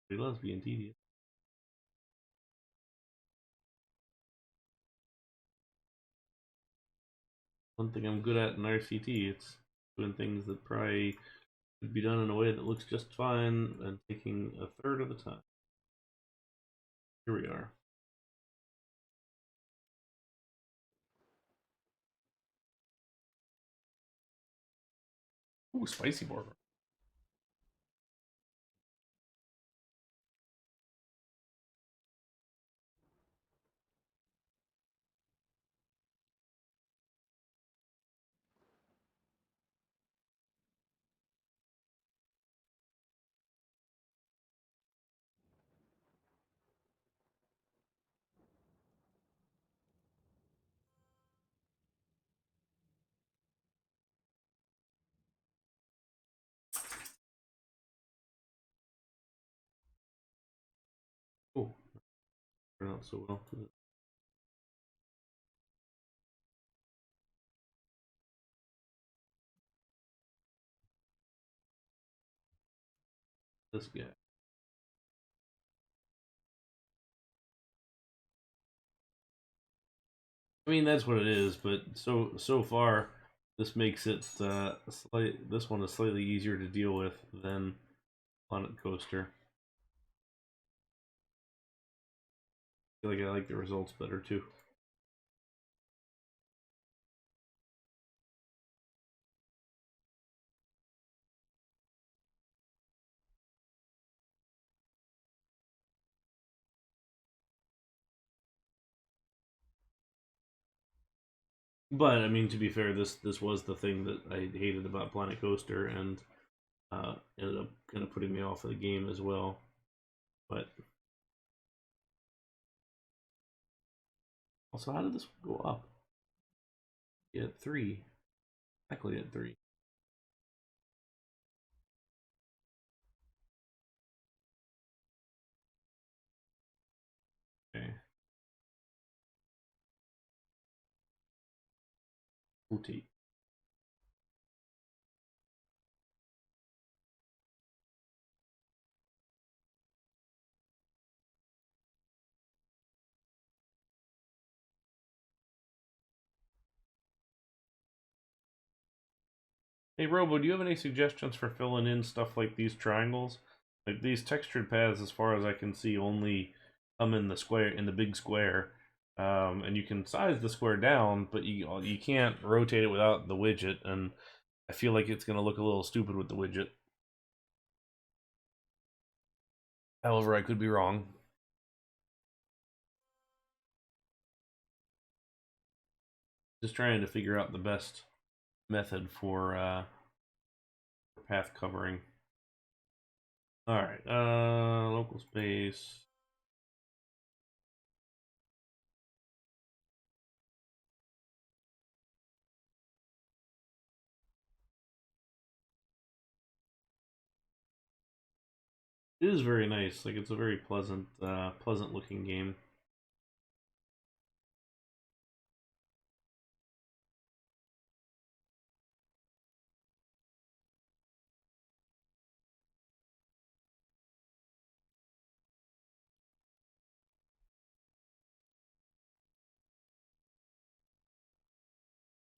He loves being tedious. One thing I'm good at in RCT, it's doing things that probably could be done in a way that looks just fine and taking a third of the time. Here we are. Ooh, spicy burger. Oh, turned out so well. This guy. I mean, that's what it is, but so far, this makes it this one is slightly easier to deal with than Planet Coaster. I feel like I like the results better too. But I mean, to be fair, this was the thing that I hated about Planet Coaster, and ended up kind of putting me off of the game as well. But also, how did this go up? Yeah, at 3. Exactly at 3. Okay. Rotate. Hey Robo, do you have any suggestions for filling in stuff like these triangles? Like these textured paths, as far as I can see, only come in the square, in the big square. And you can size the square down, but you can't rotate it without the widget, and I feel like it's gonna look a little stupid with the widget. However, I could be wrong. Just trying to figure out the best method for path covering. All right, local space. It is very nice. Like it's a very pleasant looking game.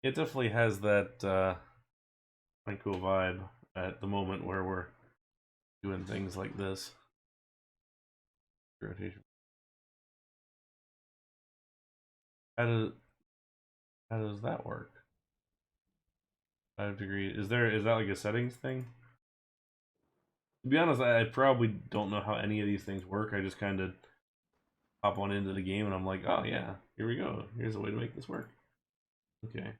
It definitely has that quite cool vibe at the moment where we're doing things like this. Rotation. How does how does that work? 5 degrees. Is that like a settings thing? To be honest, I probably don't know how any of these things work. I just kind of hop on into the game and I'm like, oh yeah, here we go. Here's a way to make this work. Okay.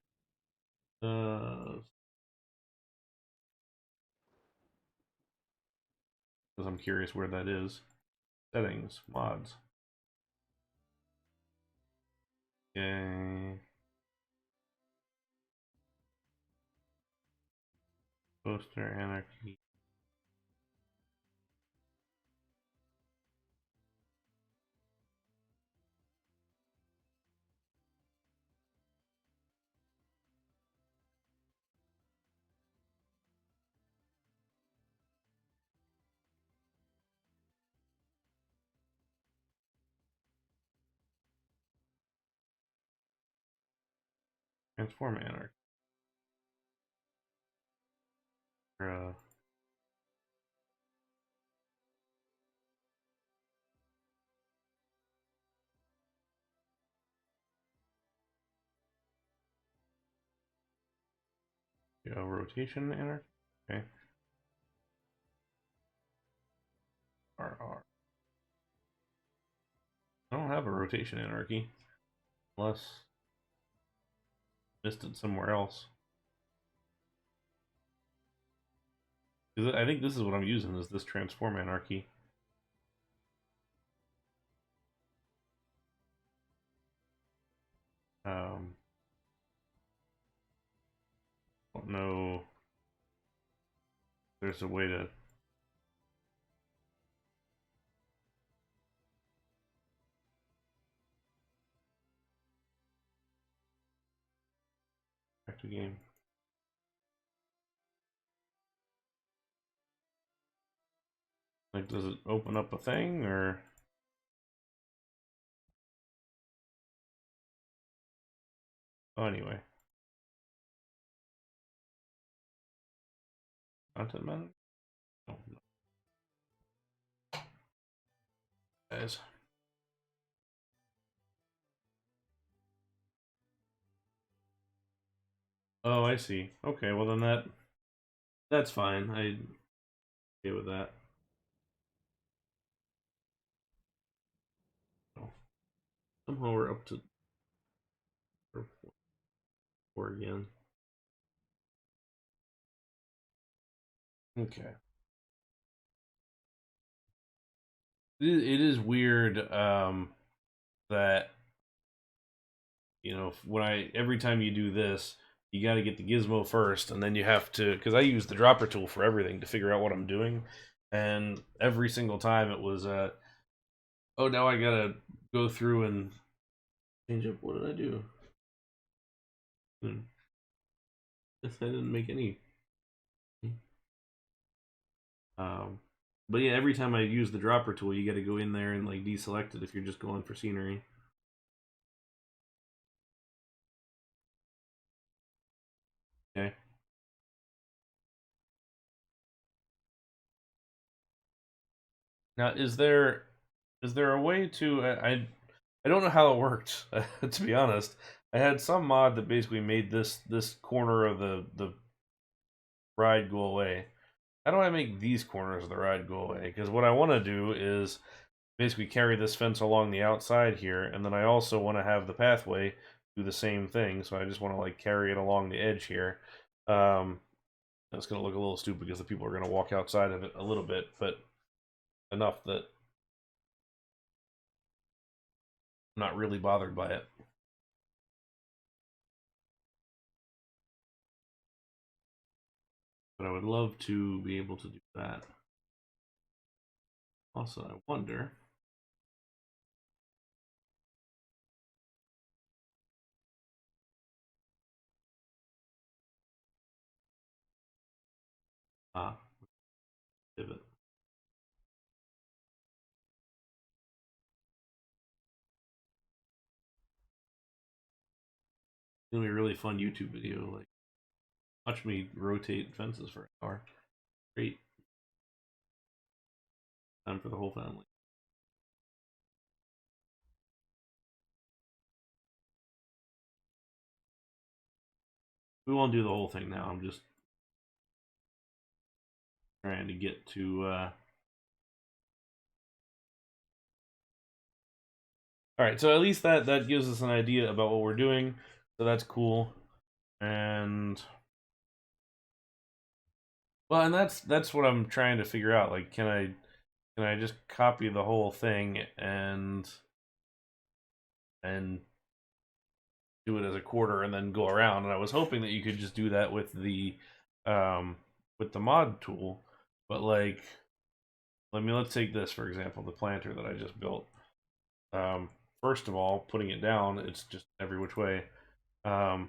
Because I'm curious where that is. Settings, mods. Okay. Poster anarchy. Transform anarchy. Rotation anarchy. Okay. RR. I don't have a rotation anarchy. Unless missed it somewhere else. I think this is what I'm using, is this transform anarchy. Don't know. There's a way to. Back to game. Like, does it open up a thing, or? Oh, anyway. Content manager? Oh, no. Guys. Oh, I see. Okay, well then that's fine. I'm okay with that. Oh. Somehow we're up to 4 again. Okay. It is weird that, you know, when every time you do this, you got to get the gizmo first, and then you have to, because I use the dropper tool for everything to figure out what I'm doing, and every single time it was oh, now I gotta go through and change up. What did I do? I didn't make any. Um, but yeah, every time I use the dropper tool, you got to go in there and like deselect it if you're just going for scenery. Okay. Now, is there a way to I don't know how it worked to be honest. I had some mod that basically made this corner of the ride go away. How do I make these corners of the ride go away? Because what I want to do is basically carry this fence along the outside here, and then I also want to have the pathway do the same thing. So I just want to like carry it along the edge here. That's going to look a little stupid because the people are going to walk outside of it a little bit, but enough that I'm not really bothered by it. But I would love to be able to do that. Also, I wonder. Pivot. It's gonna be a really fun YouTube video. Like, watch me rotate fences for an hour. Great. Time for the whole family. We won't do the whole thing now. I'm just trying to get to. All right, so at least that gives us an idea about what we're doing. So that's cool. And well, and that's what I'm trying to figure out. Like, can I just copy the whole thing and do it as a quarter and then go around? And I was hoping that you could just do that with the mod tool, but like, let's take this for example, the planter that I just built. First of all, putting it down, it's just every which way. And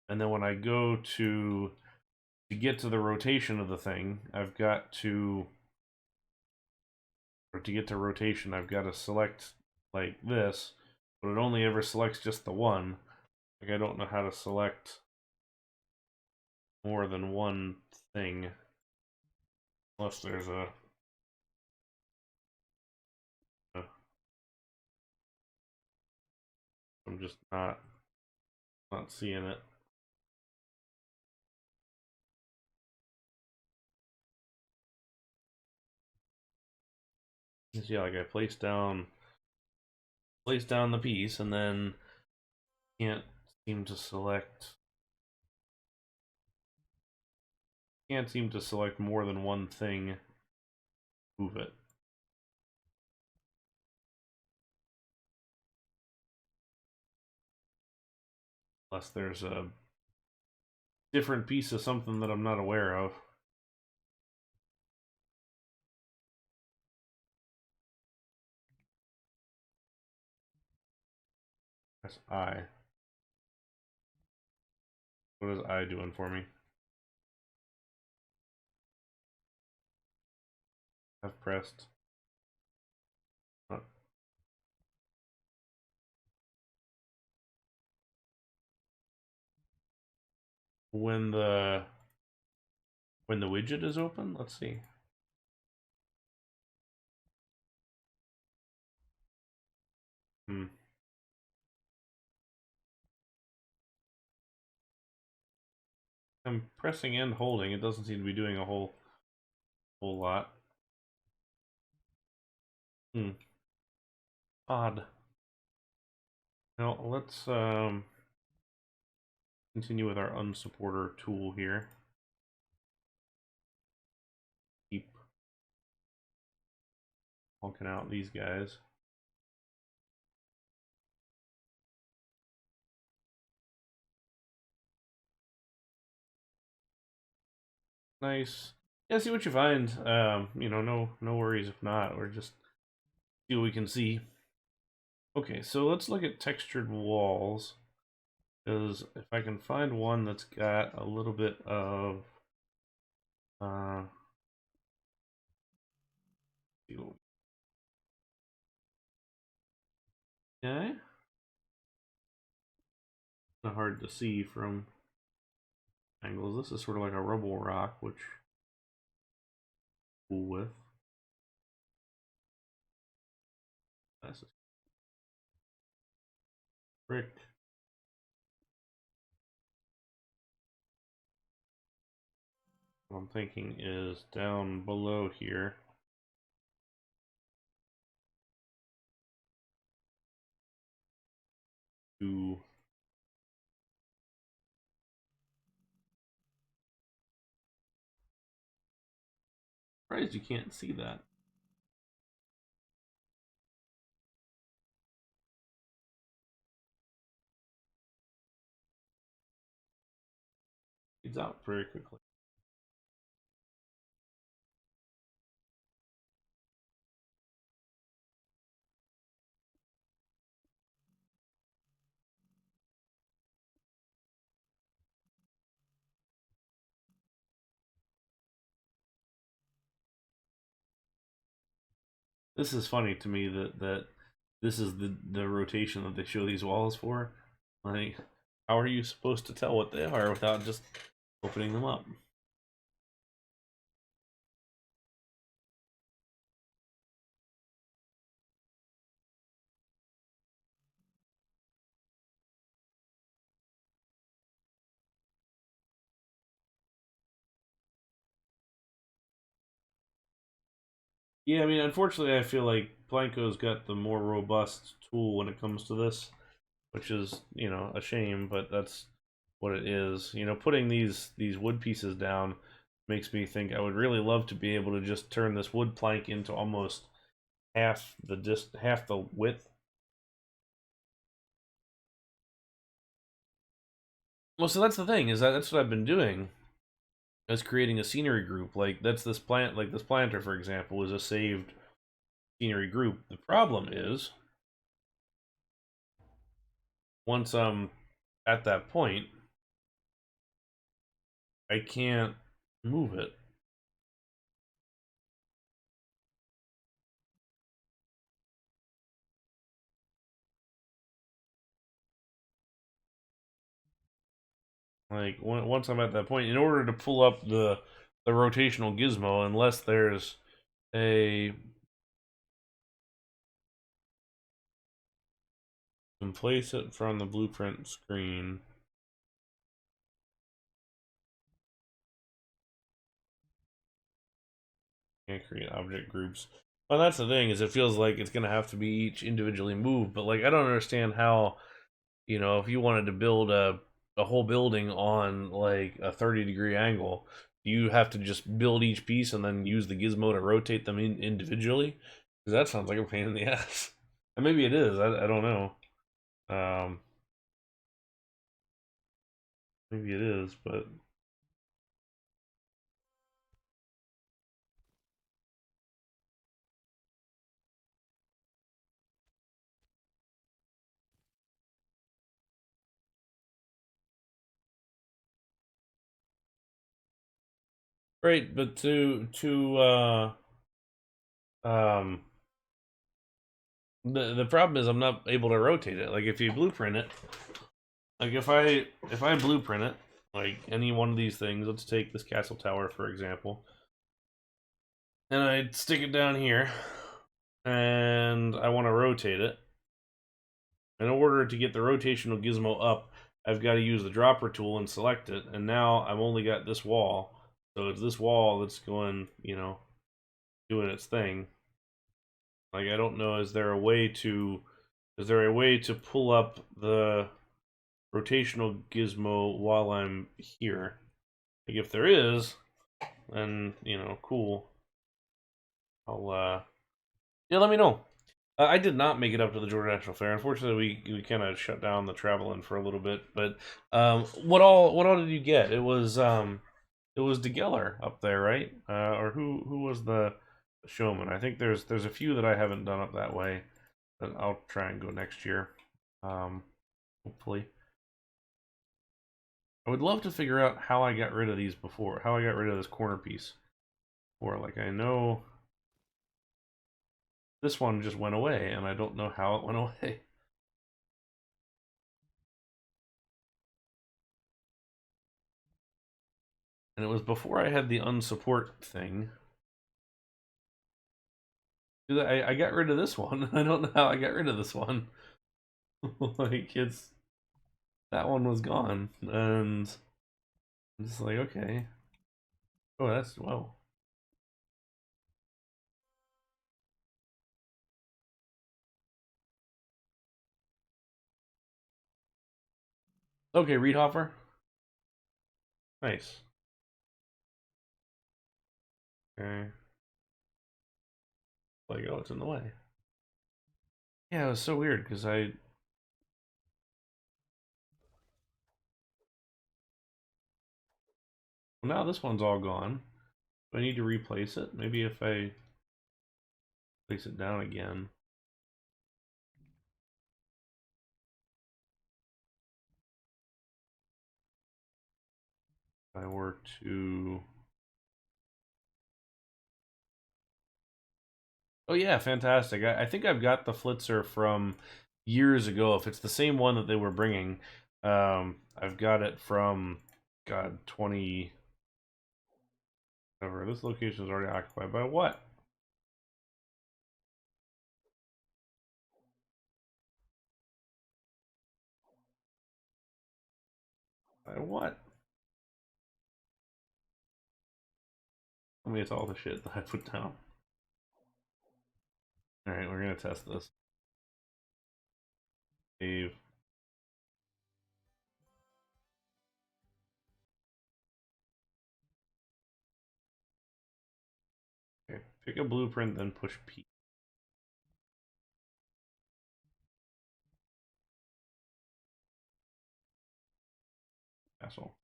then when I go to get to the rotation of the thing, I've got to, or to get to rotation, I've got to select like this, but it only ever selects just the one. Like, I don't know how to select more than one thing. Unless there's I'm just not seeing it. Yeah, like I place down the piece and then can't seem to select more than one thing. Move it. Unless there's a different piece of something that I'm not aware of. Press I. What is I doing for me? I've pressed. When the widget is open, let's see. I'm pressing and holding. It doesn't seem to be doing a whole lot. Odd. Now let's continue with our unsupporter tool here. Keep honking out these guys. Nice. Yeah, see what you find. You know, no worries if not. Or just see what we can see. Okay, so let's look at textured walls. Because if I can find one that's got a little bit of okay. Not hard to see from angles. This is sort of like a rubble rock, which I'm cool with. That's a brick. What I'm thinking is down below here. To surprised you can't see that. It's out very quickly. This is funny to me that this is the rotation that they show these walls for. Like, how are you supposed to tell what they are without just opening them up? Yeah, I mean, unfortunately, I feel like Blanco's got the more robust tool when it comes to this, which is, you know, a shame, but that's what it is. You know, putting these wood pieces down makes me think I would really love to be able to just turn this wood plank into almost half the width. Well, so that's the thing, is that's what I've been doing, is creating a scenery group. Like, that's this plant, like this planter, for example, is a saved scenery group. The problem is, once I'm at that point, I can't move it. Like once I'm at that point, in order to pull up the rotational gizmo, unless there's a and place it from the blueprint screen. Can't create object groups. Well, that's the thing, is it feels like it's gonna have to be each individually moved, but like I don't understand how, if you wanted to build a whole building on like a 30-degree angle, you have to just build each piece and then use the gizmo to rotate them individually? Because that sounds like a pain in the ass. And maybe it is. I don't know. Um, Maybe it is, but right. But um the problem is I'm not able to rotate it. Like if you blueprint it, like if I blueprint it, like any one of these things, let's take this castle tower for example, and I stick it down here, and I want to rotate it. In order to get the rotational gizmo up, I've got to use the dropper tool and select it, and now I've only got this wall, so it's this wall that's going, doing its thing. Like I don't know, is there a way to pull up the rotational gizmo while I'm here? Like if there is, then cool. I'll yeah, let me know. I did not make it up to the Georgia National Fair. Unfortunately, we kind of shut down the traveling for a little bit. But what all did you get? It was DeGeller up there, right? Or who was the showman? I think there's a few that I haven't done up that way that I'll try and go next year. Hopefully. I would love to figure out how I got rid of these before, how I got rid of this corner piece. Or like I know this one just went away, and I don't know how it went away. And it was before I had the unsupport thing. I got rid of this one. I don't know how I got rid of this one. Like that one was gone, and I'm just like, okay. Oh, that's well. Okay, Reedhofer. Nice. Okay. Like, oh, it's in the way. Yeah, it was so weird because well, now this one's all gone. Do I need to replace it? Maybe if I place it down again. If I were to. Oh yeah, fantastic. I think I've got the Flitzer from years ago. If it's the same one that they were bringing, I've got it from God 20. Whatever. This location is already occupied by what? By what? I mean, it's all the shit that I put down. All right, we're gonna test this. Save. Okay, pick a blueprint, then push P. Castle.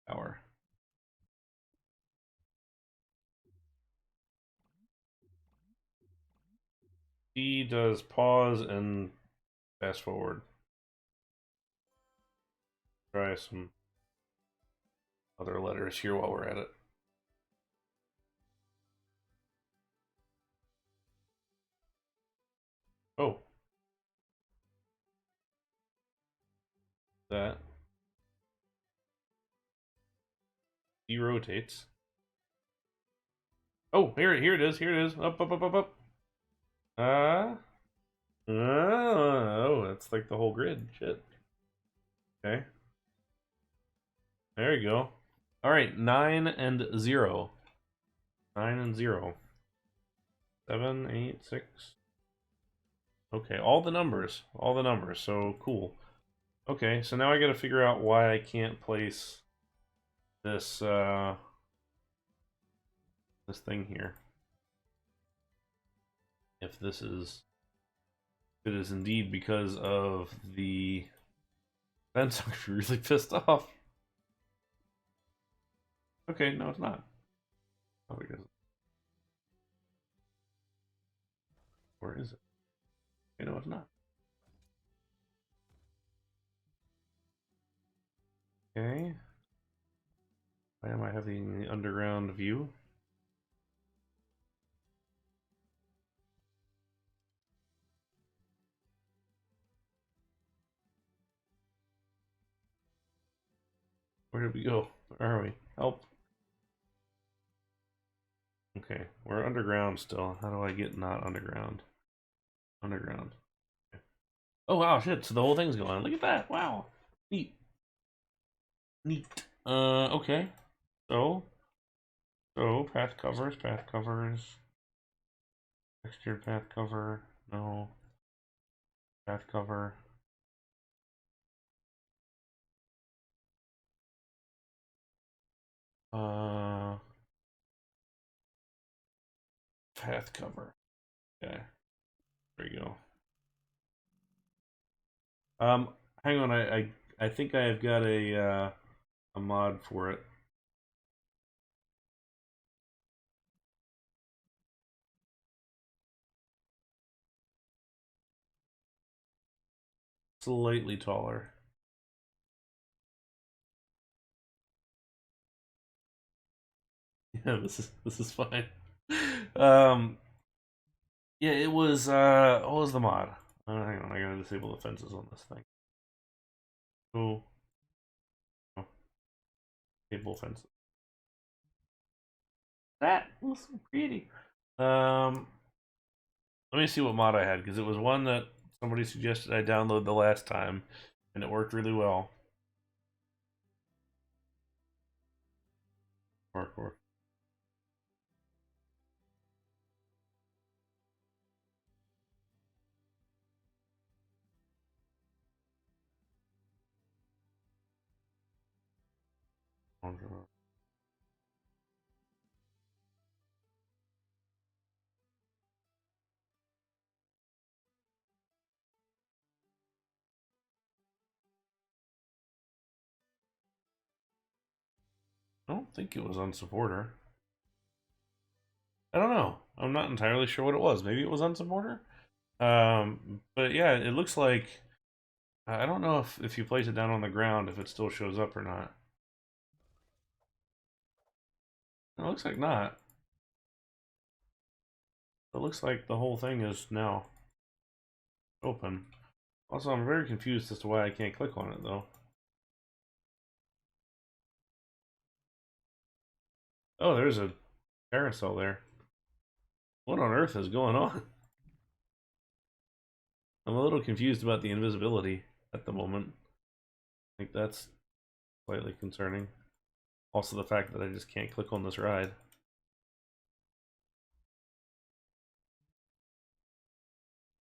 Tower. D does pause and fast forward. Try some other letters here while we're at it. Oh. That. He rotates. Oh, here it is. Here it is. Up, up, up, up, up. Oh, that's like the whole grid. Shit. Okay. There you go. All right, 9 and 0. 9 and 0. 7, 8, 6. Okay, all the numbers. All the numbers. So cool. Okay, so now I got to figure out why I can't place this this thing here. If this is, it is indeed because of the fence, I'm really pissed off. Okay, no, it's not. Oh, because where is it? Okay, no, it's not. Okay. Why am I having the underground view? Where did we go? Where are we? Help. Okay, we're underground still. How do I get not underground? Underground. Okay. Oh wow, shit, so the whole thing's going. Look at that. Wow. Neat. Neat. Okay. So path covers, textured path cover, no. Path cover. Path cover. Okay. There you go. Hang on, I think I have got a mod for it. Slightly taller. Yeah, this is fine. Yeah, it was what was the mod? Hang on, I gotta disable the fences on this thing. Oh, disable fences. That was pretty. Let me see what mod I had, because it was one that somebody suggested I download the last time, and it worked really well. Parkour. I don't think it was on supporter. I don't know. I'm not entirely sure what it was. Maybe it was on supporter. But yeah, it looks like I don't know if you place it down on the ground if it still shows up or not. It looks like not. It looks like the whole thing is now open. Also, I'm very confused as to why I can't click on it though. Oh, there's a carousel there. What on earth is going on? I'm a little confused about the invisibility at the moment. I think that's slightly concerning. Also the fact that I just can't click on this ride.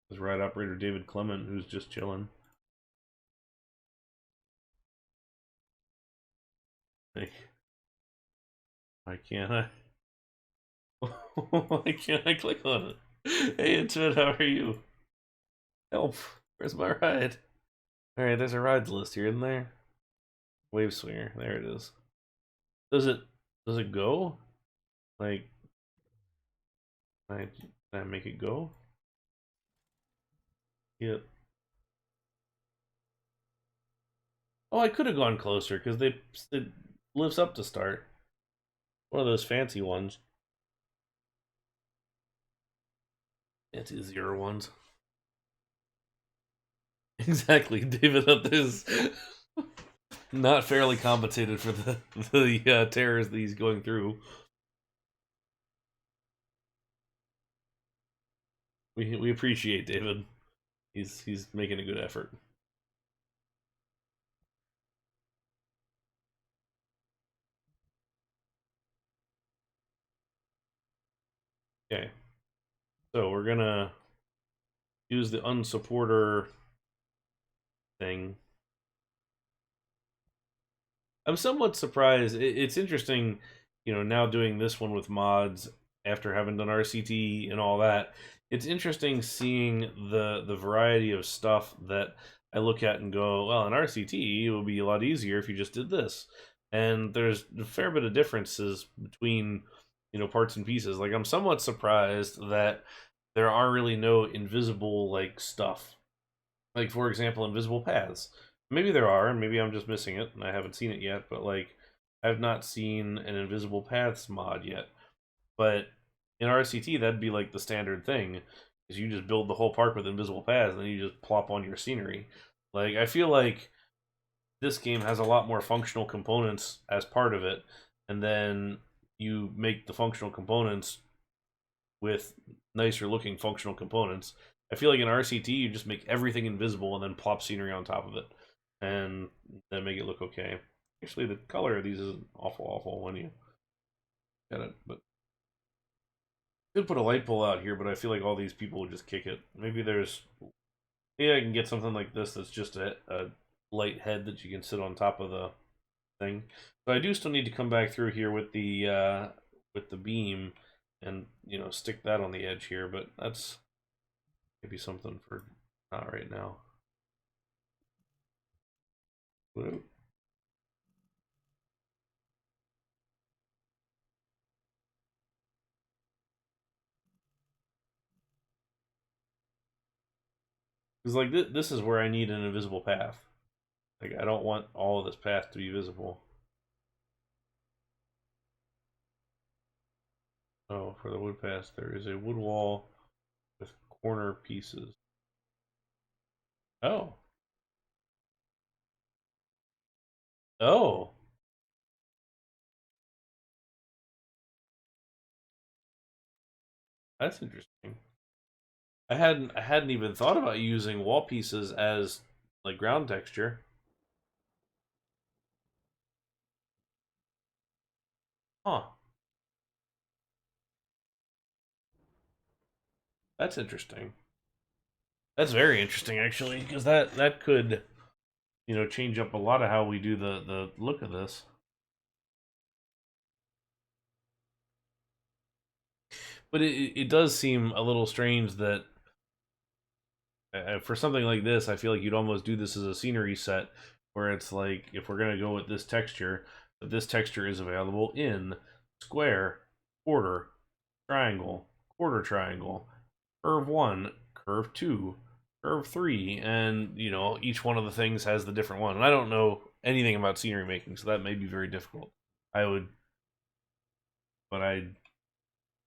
This ride operator David Clement, who's just chilling. Like, why can't I? Why can't I click on it? Hey, Intimate, how are you? Help! Where's my ride? Alright, there's a rides list here, isn't there? Wave swinger, there it is. Does it go? Like, can I make it go? Yep. Oh, I could have gone closer because it lifts up to start. One of those fancy ones. Fancy zero ones. Exactly, David. There's not fairly compensated for the terrors that he's going through. We appreciate David. He's making a good effort. Okay, so we're gonna use the unsupporter thing. I'm somewhat surprised. It's interesting, now doing this one with mods after having done RCT and all that. It's interesting seeing the variety of stuff that I look at and go, well, in RCT it would be a lot easier if you just did this. And there's a fair bit of differences between, parts and pieces. Like I'm somewhat surprised that there are really no invisible like stuff. Like for example, invisible paths. Maybe there are, and maybe I'm just missing it, and I haven't seen it yet. But like, I've not seen an invisible paths mod yet. But in RCT, that'd be like the standard thing, is you just build the whole park with invisible paths, and then you just plop on your scenery. Like I feel like this game has a lot more functional components as part of it, and then you make the functional components with nicer looking functional components. I feel like in RCT you just make everything invisible and then plop scenery on top of it, and then make it look okay. Actually, the color of these is awful when you get it. But could put a light pole out here, but I feel like all these people would just kick it. Maybe I can get something like this that's just a light head that you can sit on top of the thing. So I do still need to come back through here with the beam and stick that on the edge here, but that's maybe something for not right now. Because like this is where I need an invisible path. Like I don't want all of this path to be visible. Oh, for the wood path, there is a wood wall with corner pieces. Oh. Oh. That's interesting. I hadn't even thought about using wall pieces as like ground texture. Huh. That's interesting. That's very interesting actually, because that could, change up a lot of how we do the look of this. But it does seem a little strange that for something like this, I feel like you'd almost do this as a scenery set, where it's like if we're gonna go with this texture, that this texture is available in square, quarter, triangle, quarter triangle, curve 1, curve 2, curve 3, and each one of the things has the different one. And I don't know anything about scenery making, so that may be very difficult. I would, but I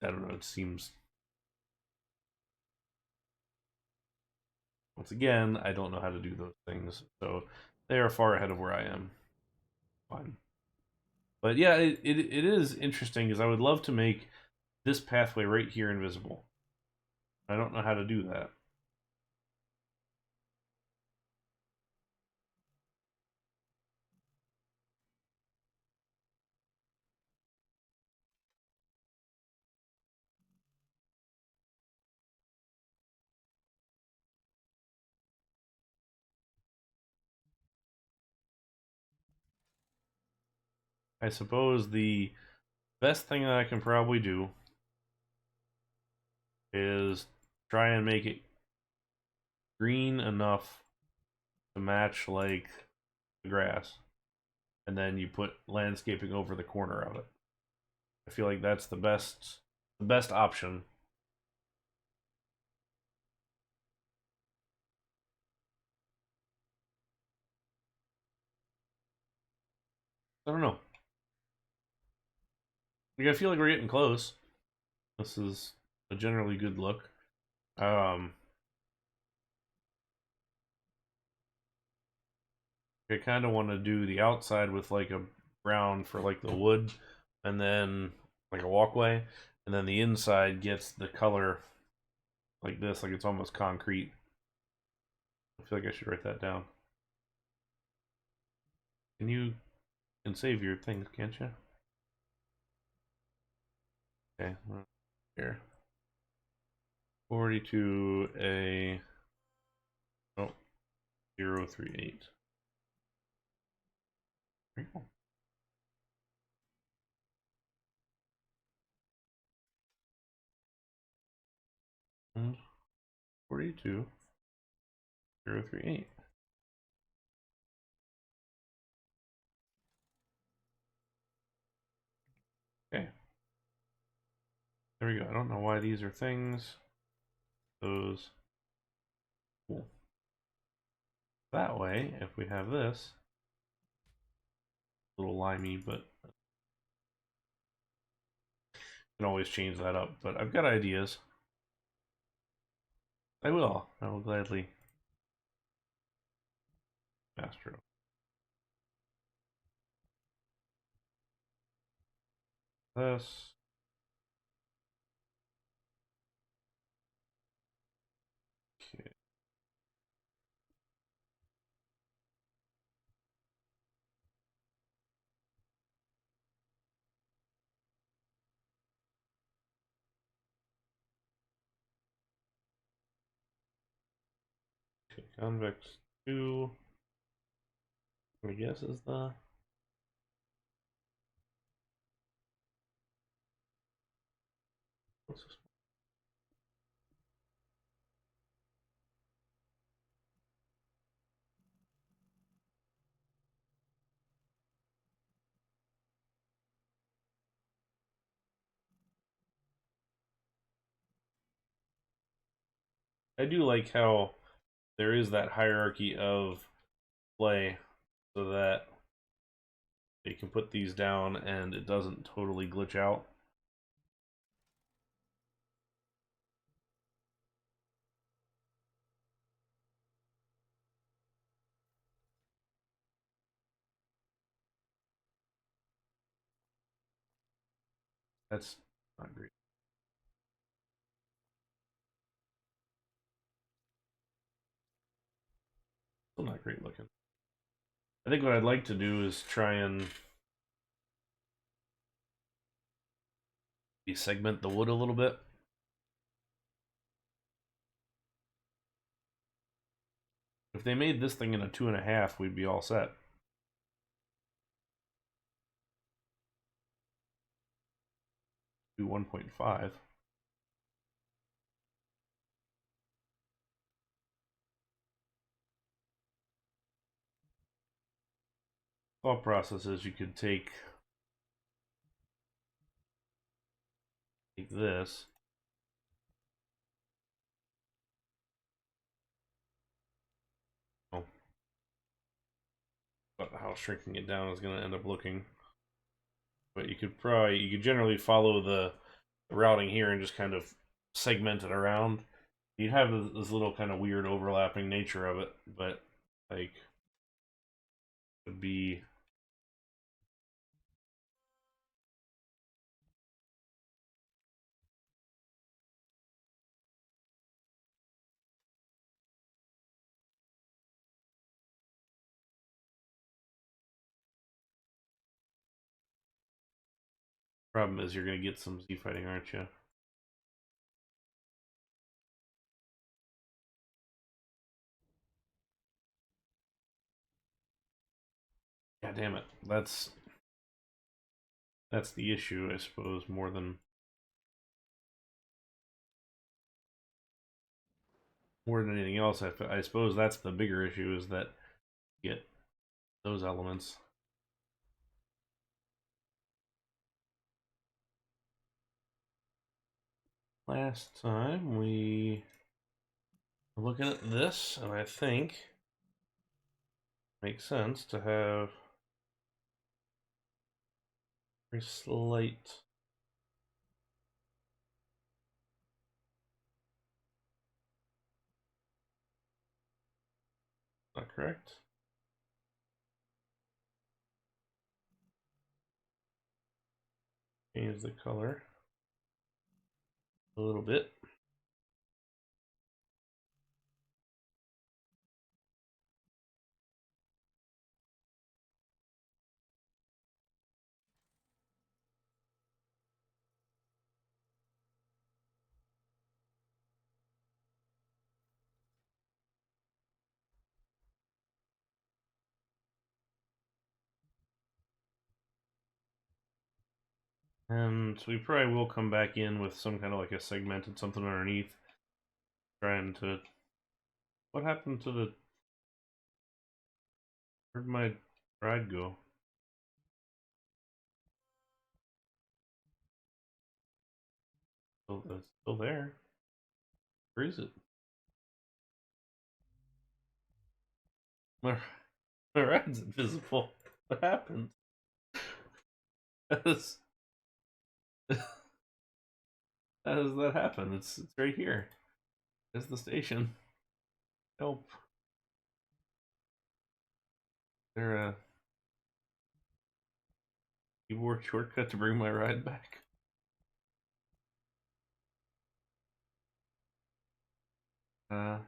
don't know. It seems, once again, I don't know how to do those things, so they are far ahead of where I am. Fine. But yeah, it is interesting because I would love to make this pathway right here invisible. I don't know how to do that. I suppose the best thing that I can probably do is try and make it green enough to match like the grass, and then you put landscaping over the corner of it. I feel like that's the best option. I don't know. Like I feel like we're getting close. This is a generally good look. Um, I kind of want to do the outside with like a brown for like the wood, and then like a walkway, and then the inside gets the color like this, like it's almost concrete. I feel like I should write that down. You can save your things, can't you? Okay, here. 42A, oh, 038. There you go. And 42,038. Okay. There we go. I don't know why these are things. Those. Cool. That way, if we have this, a little limey, but I can always change that up. But I've got ideas. I will. I will gladly. Astro. This. Okay. Okay. Convex 2. I guess is the. What's this? I do like how there is that hierarchy of play so that you can put these down and it doesn't totally glitch out. That's not great. Still not great looking. I think what I'd like to do is try and segment the wood a little bit. If they made this thing in a 2.5, we'd be all set. Do 1.5. Thought process is you could take this. Oh, but how shrinking it down is going to end up looking. But you could generally follow the routing here and just kind of segment it around. You'd have this little kind of weird overlapping nature of it, but like would be problem is you're going to get some Z fighting, aren't you? God damn it. That's the issue, I suppose, more than anything else. I suppose that's the bigger issue, is that you get those elements. Last time we were looking at this, and I think it makes sense to have very slight. Is that correct? change the color a little bit. And so we probably will come back in with some kind of like a segmented something underneath. Trying to... What happened to the... Where'd my ride go? Oh, it's still there. Where is it? My, my ride's invisible. What happened? How does, how does that happen? It's right here. There's the station. Help. There a keyboard shortcut to bring my ride back? Uh,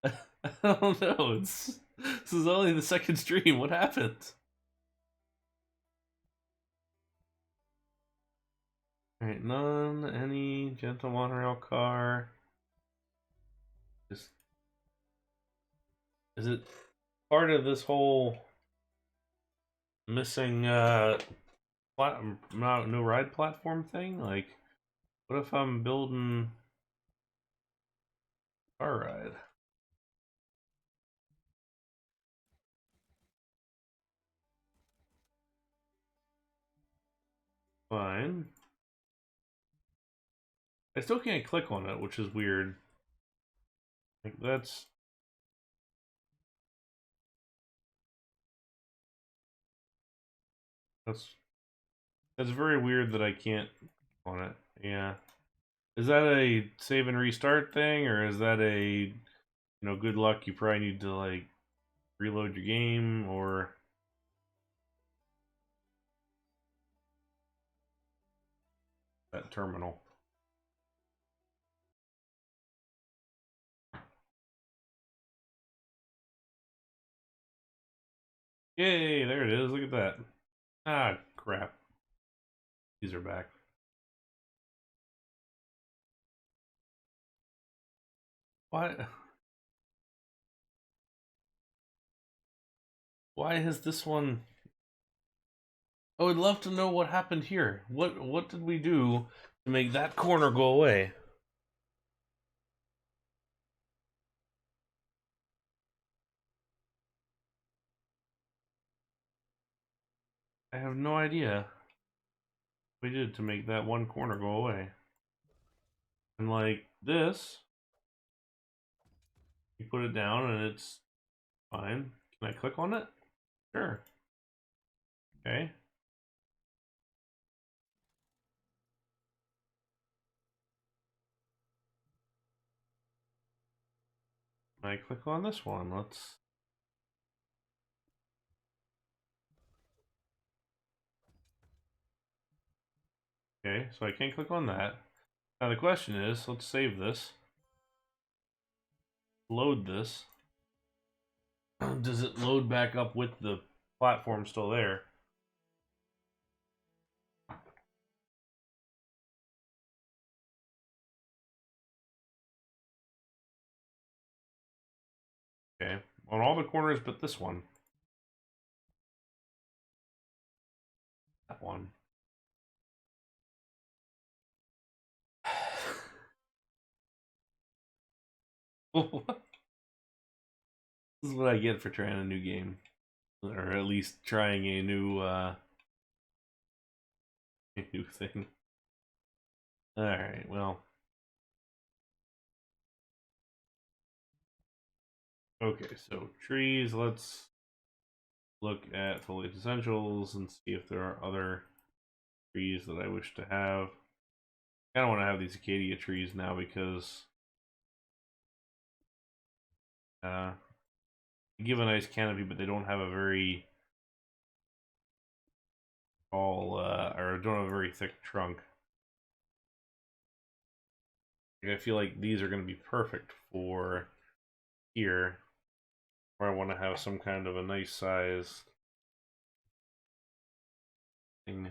I don't know. This is only the second stream. What happened? Alright, none, any, gentle monorail car. Just, is it part of this whole missing no ride platform thing? Like, what if I'm building a car ride? Fine. I still can't click on it, which is weird. Like, that's that's very weird that I can't on it. Yeah. Is that a save and restart thing, or is that a, you know, good luck, you probably need to like reload your game, or that terminal? Yay, there it is. Look at that. Ah, crap. These are back. Why? Why has this one? I would love to know what happened here. What did we do to make that corner go away? I have no idea what we did to make that one corner go away. And like this, you put it down and it's fine. Can I click on it? Sure. Okay. Can I click on this one? Let's... Okay, so I can't click on that. Now the question is, let's save this. Load this. Does it load back up with the platform still there? Okay, on all the corners but this one. That one. This is what I get for trying a new game. Or at least trying a new thing. Alright, well. Okay, so trees, let's look at foliage essentials and see if there are other trees that I wish to have. I don't want to have these acacia trees now because They give a nice canopy, but they don't have a very tall, or don't have a very thick trunk. I feel like these are going to be perfect for here, where I want to have some kind of a nice size thing.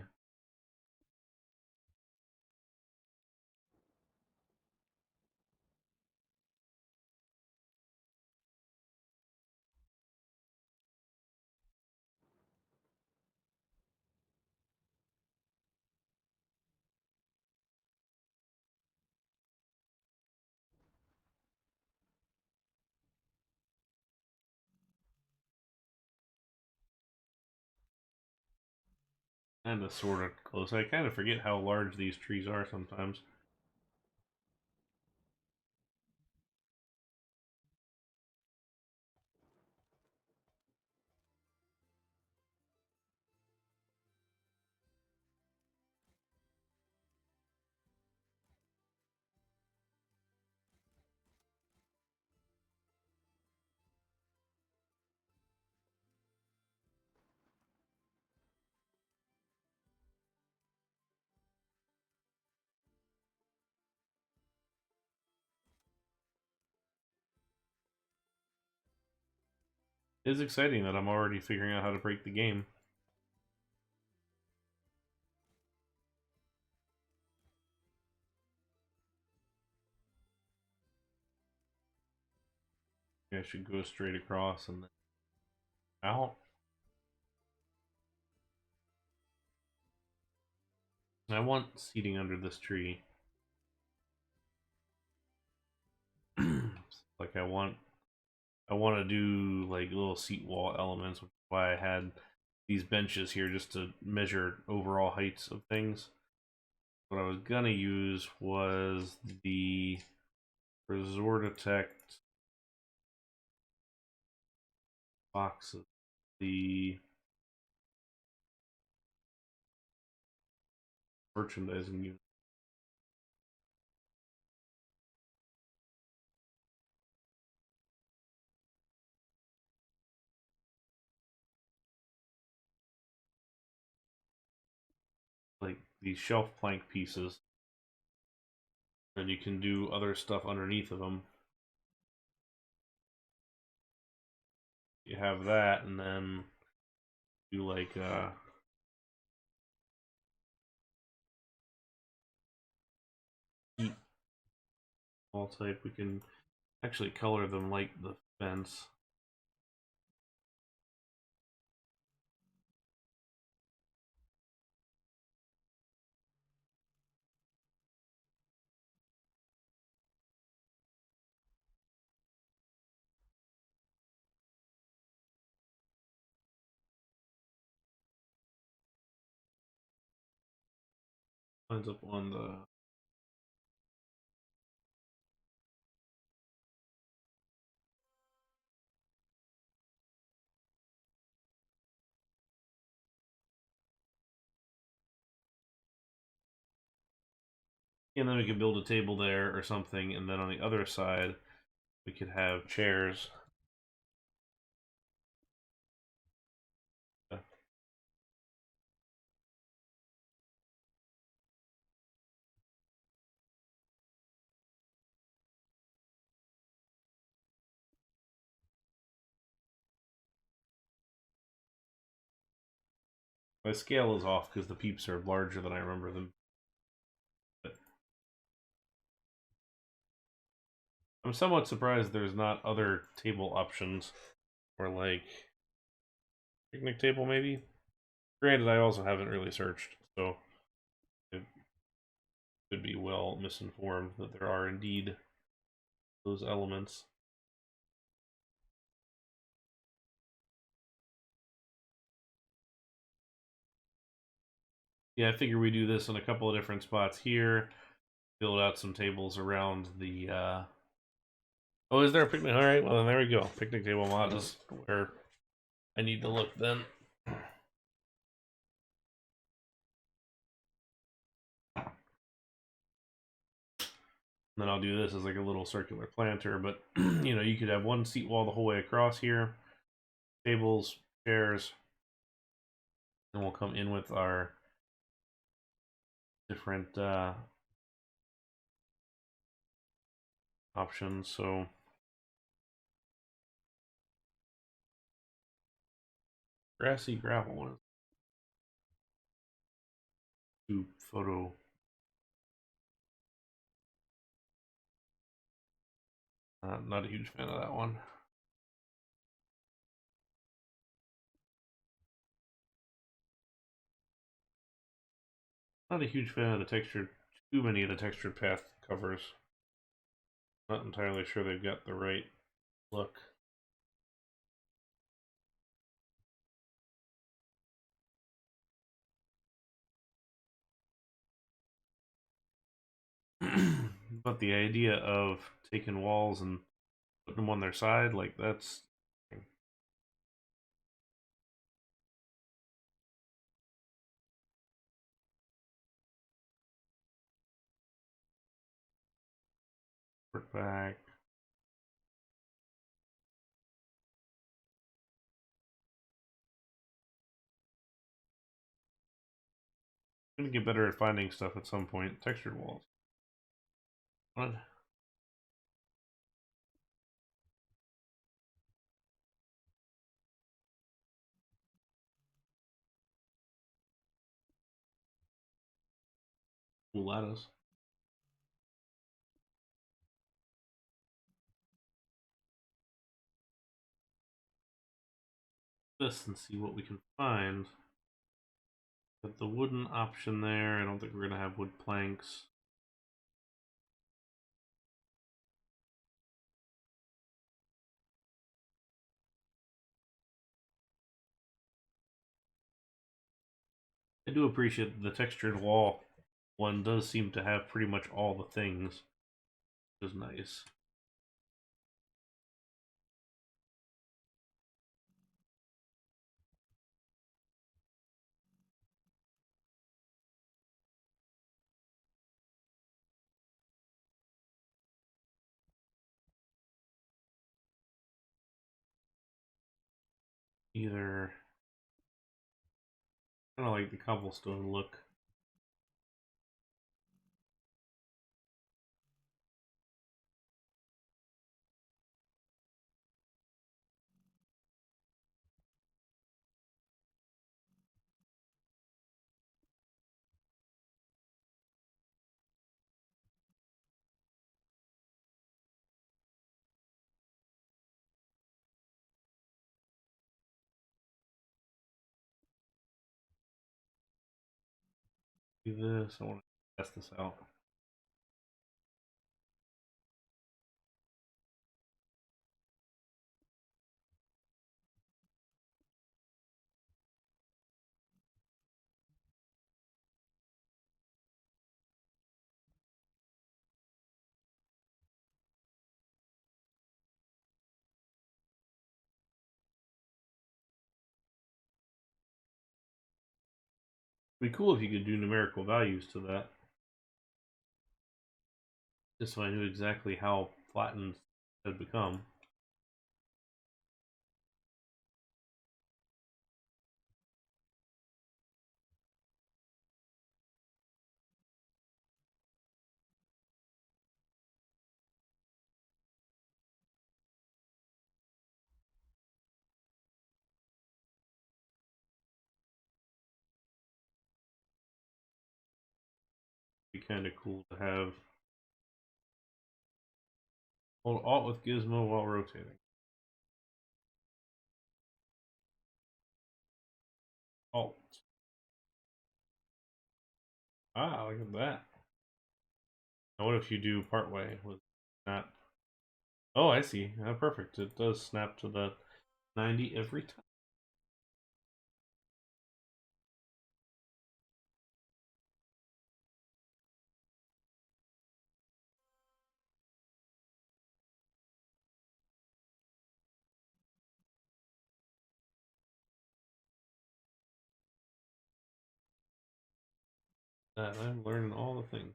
Kind of sort of close. I kind of forget how large these trees are sometimes. It's exciting that I'm already figuring out how to break the game. I should go straight across and then out. I want seating under this tree. Like I want to do like little seat wall elements, which is why I had these benches here just to measure overall heights of things. What I was gonna use was the Resortitect boxes, the merchandising unit. Like these shelf plank pieces. And you can do other stuff underneath of them. You have that, and then do like heat wall type. We can actually color them like the fence. Lines up on the and then we could build a table there or something, and then on the other side we could have chairs. My scale is off because the peeps are larger than I remember them. But I'm somewhat surprised there's not other table options, or like picnic table maybe. Granted, I also haven't really searched, so it could be well misinformed that there are indeed those elements. Yeah, I figure we do this in a couple of different spots here. Build out some tables around the. Oh, is there a picnic? All right, well then there we go. Picnic table mod is where I need to look then. And then I'll do this as like a little circular planter, but you know, you could have one seat wall the whole way across here, tables, chairs, and we'll come in with our different options. So grassy gravel one, photo. Not a huge fan of that one. Not a huge fan of the textured, too many of the textured path covers. Not entirely sure they've got the right look. But the idea of taking walls and putting them on their side, like that's work back. I'm gonna get better at finding stuff at some point. Textured walls. What? Lattice. This and see what we can find. Got the wooden option there. I don't think we're gonna have wood planks. I do appreciate the textured wall one does seem to have pretty much all the things, which is nice. Either kind of like the cobblestone look. Do this. I want to test this out. It'd be cool if you could do numerical values to that. Just so I knew exactly how flattened it had become. Be kind of cool to have. Hold Alt with Gizmo while rotating. Alt. Ah, look at that. Now what if you do partway with snap? Oh, I see. Perfect. It does snap to the 90 every time. I'm learning all the things.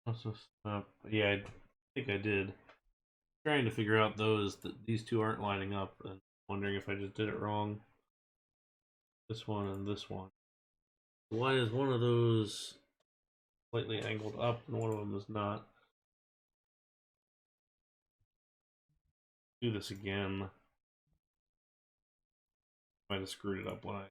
Also, yeah, I think I did. Trying to figure out those that these two aren't lining up, and wondering if I just did it wrong. This one and this one. Why is one of those slightly angled up and one of them is not? Do this again. Might have screwed it up when I.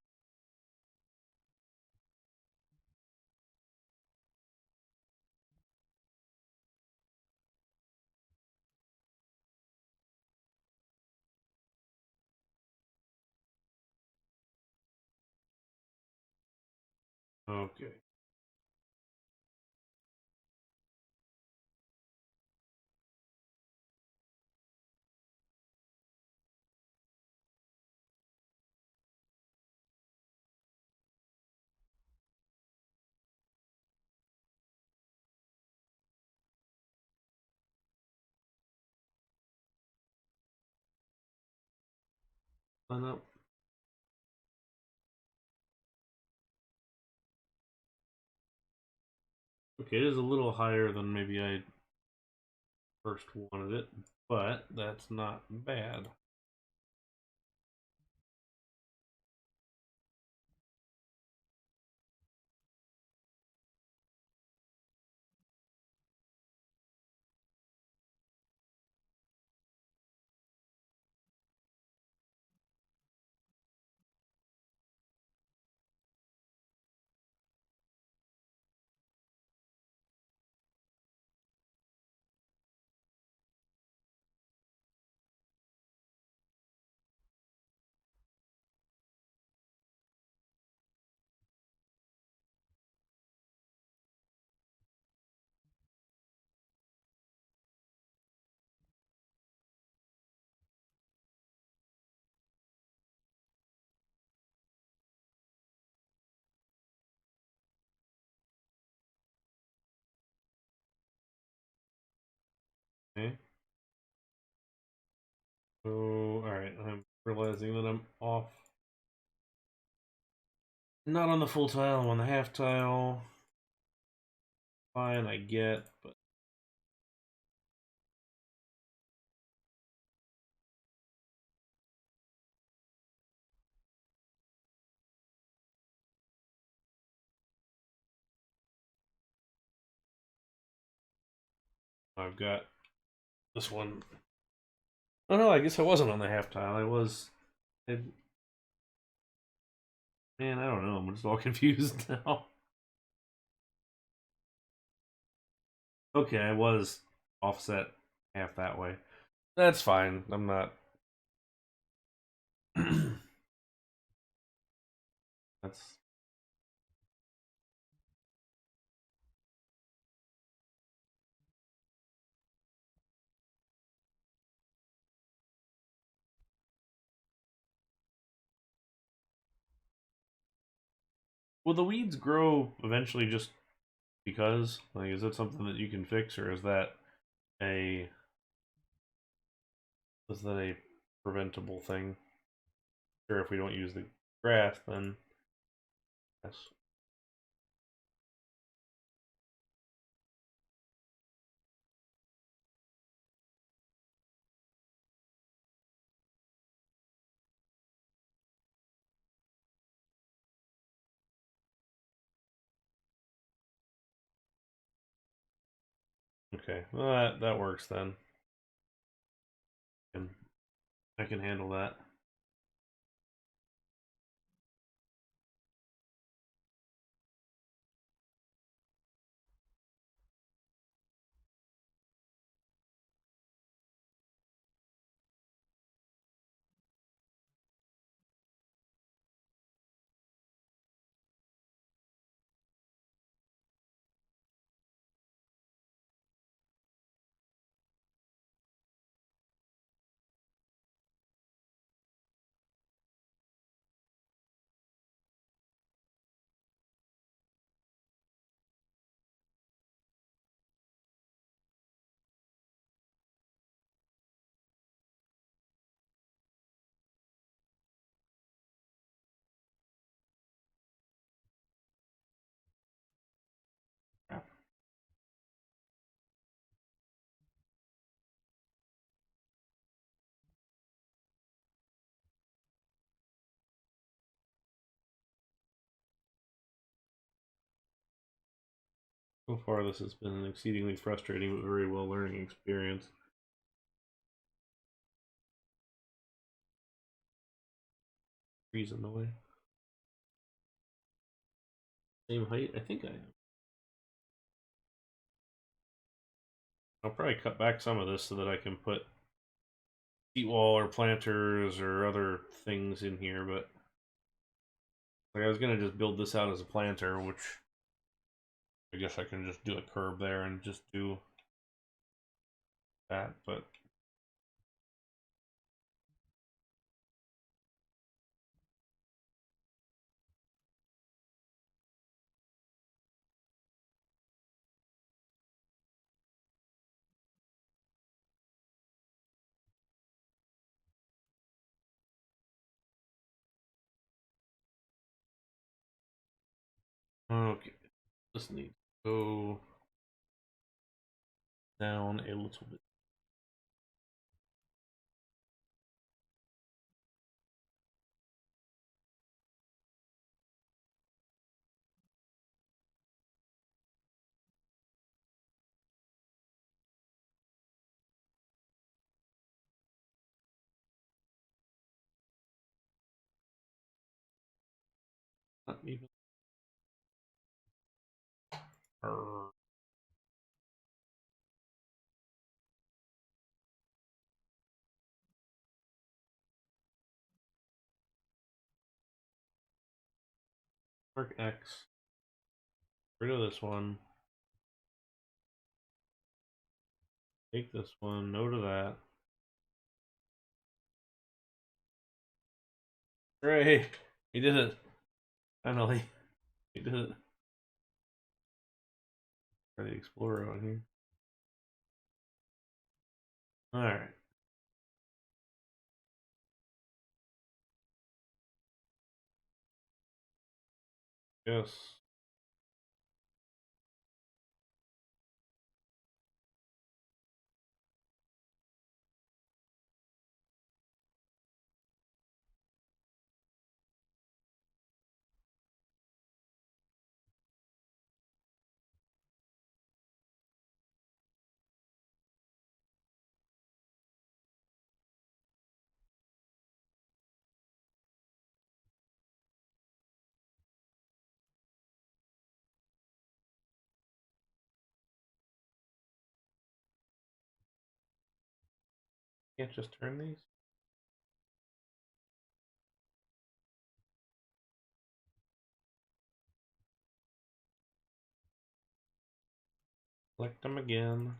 Okay. Line up. Okay, it is a little higher than maybe I first wanted it, but that's not bad. Okay. So, alright, I'm realizing that I'm off. Not on the full tile, I'm on the half tile. Fine, I get, but I've got this one. Oh no, I guess I wasn't on the half tile. I was. I, man, I don't know. I'm just all confused now. Okay, I was offset half that way. That's fine. I'm not. That's. Will the weeds grow eventually just because? Like, is that something that you can fix, or a is that a preventable thing? Sure, if we don't use the grass, then yes. Okay, well, that works then. And I can handle that. So far, this has been an exceedingly frustrating but very well learning experience. Trees in the way. Same height? I think I am. I'll probably cut back some of this so that I can put seat wall or planters or other things in here, but like I was gonna just build this out as a planter, which I guess I can just do a curb there and just do that, but okay. This needs to go down a little bit. Not even. Mark X. Rid of this one. Take this one. No to that. Hooray! He did it. Finally. He did it. Try the Explorer on here. Alright. Yes. Can't just turn these? Select them again.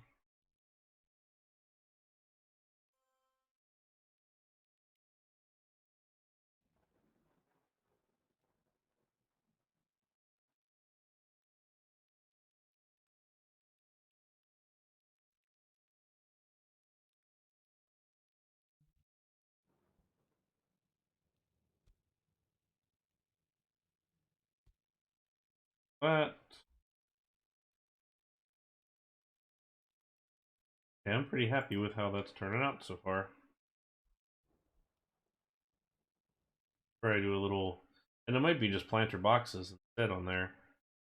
But yeah, I'm pretty happy with how that's turning out so far. Try to do a little, and it might be just planter boxes instead on there.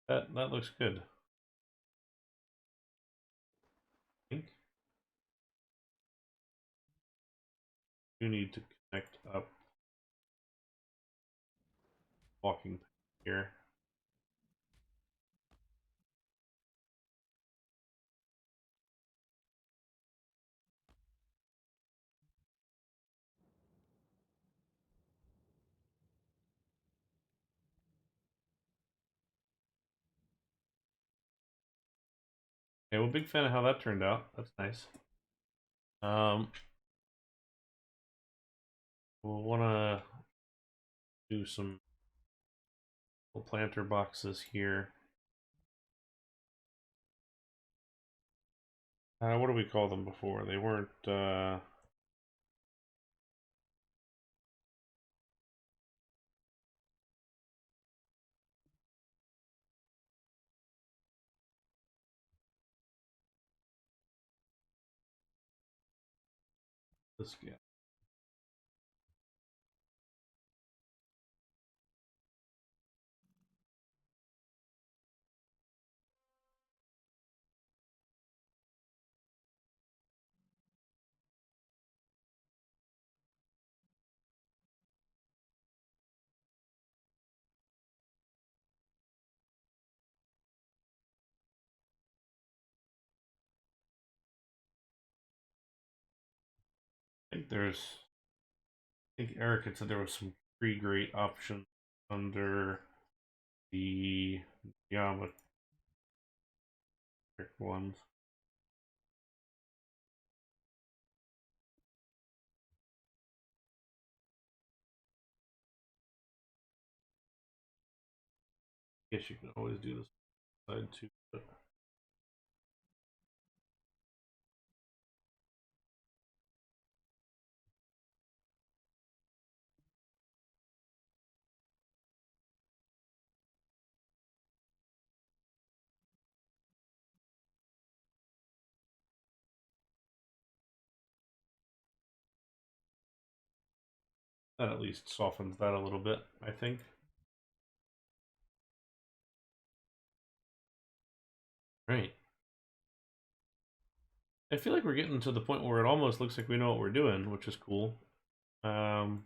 That looks good. I think you need to connect up walking here. Okay, well, big fan of how that turned out. That's nice. We'll want to do some little planter boxes here. What do we call them before? They weren't, this guy. think Eric had said there was some pretty great options under the geometric ones. Guess you can always do this side too, but that at least softens that a little bit, I think. Right. I feel like we're getting to the point where it almost looks like we know what we're doing, which is cool. Look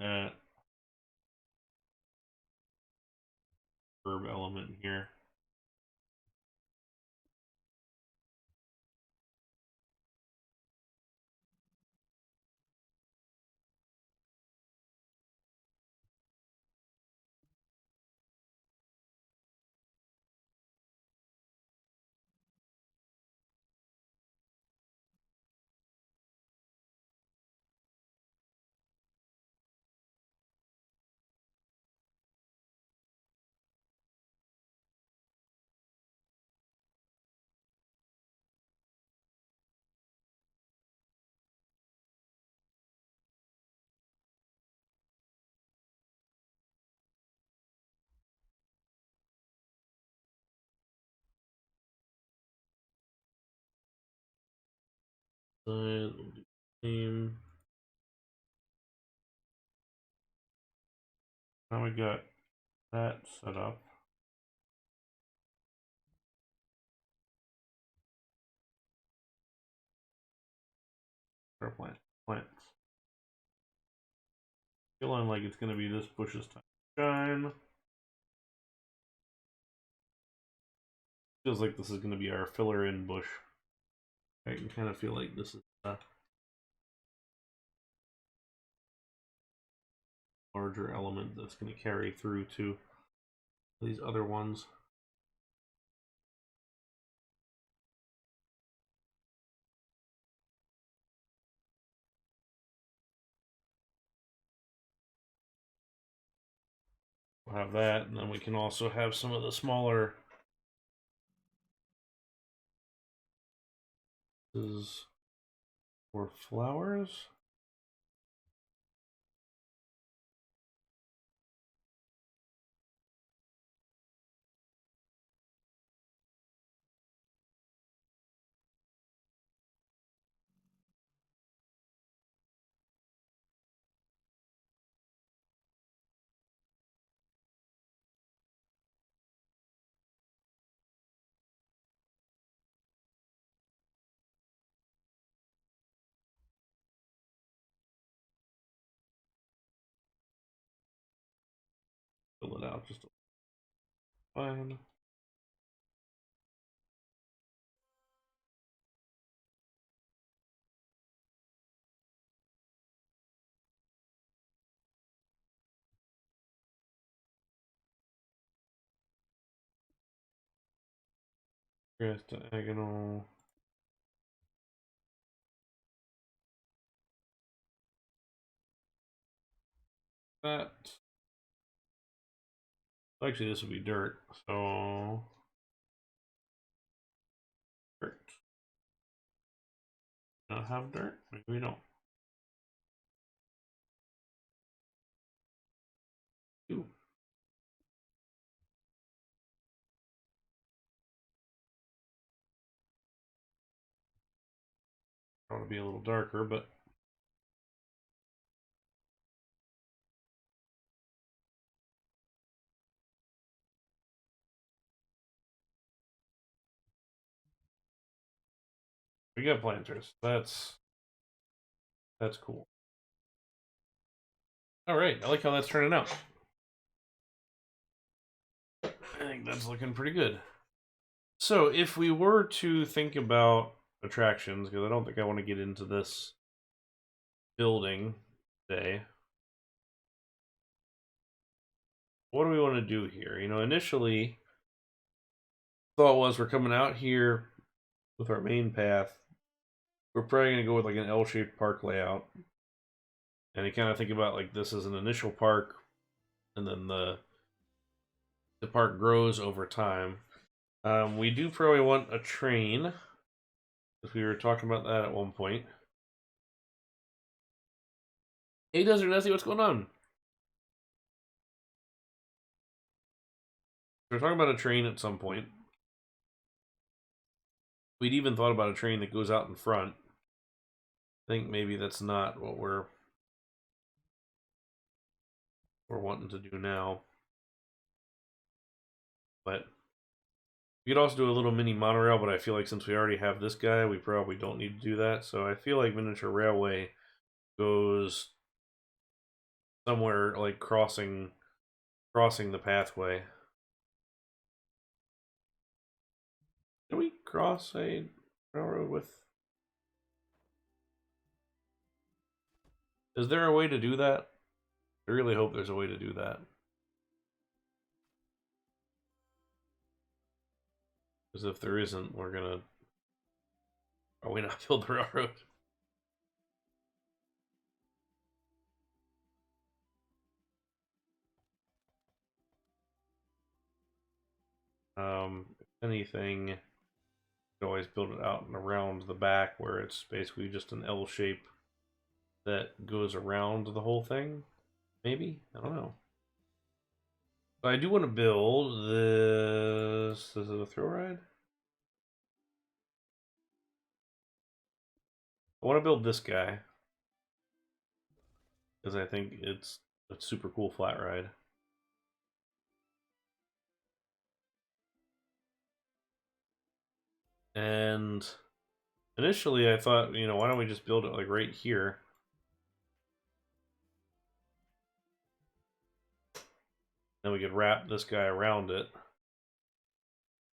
at verb element here. We'll do same. Now we got that set up. Our plants. Feeling like it's going to be this bush's time to shine. Feels like this is going to be our filler in bush. I can kind of feel like this is a larger element that's going to carry through to these other ones. We'll have that, and then we can also have some of the smaller. This is for flowers. Fill it out just fine. Grass diagonal. That. Actually, this would be dirt. So dirt. Not have dirt? Maybe we don't. Ooh. I want to be a little darker, but we got planters. That's cool. All right, I like how that's turning out. I think that's looking pretty good. So if we were to think about attractions, because I don't think I want to get into this building today, what do we want to do here? You know, initially, thought was we're coming out here with our main path. We're probably going to go with like an L-shaped park layout. And you kind of think about like this as an initial park, and then the park grows over time. We do probably want a train, because we were talking about that at one point. Hey, Desert Nessie, what's going on? We're talking about a train at some point. We'd even thought about a train that goes out in front. I think maybe that's not what we're wanting to do now. But we could also do a little mini monorail, but I feel like since we already have this guy, we probably don't need to do that. So I feel like miniature railway goes somewhere like crossing the pathway. Can we cross a railroad with? Is there a way to do that? I really hope there's a way to do that. Because if there isn't, we're gonna probably not build the railroad. If anything, you could always build it out and around the back where it's basically just an L shape that goes around the whole thing. Maybe? I don't know. But I do want to build this. Is it a thrill ride? I want to build this guy because I think it's a super cool flat ride. And initially I thought, you know, why don't we just build it like right here? Then we could wrap this guy around it.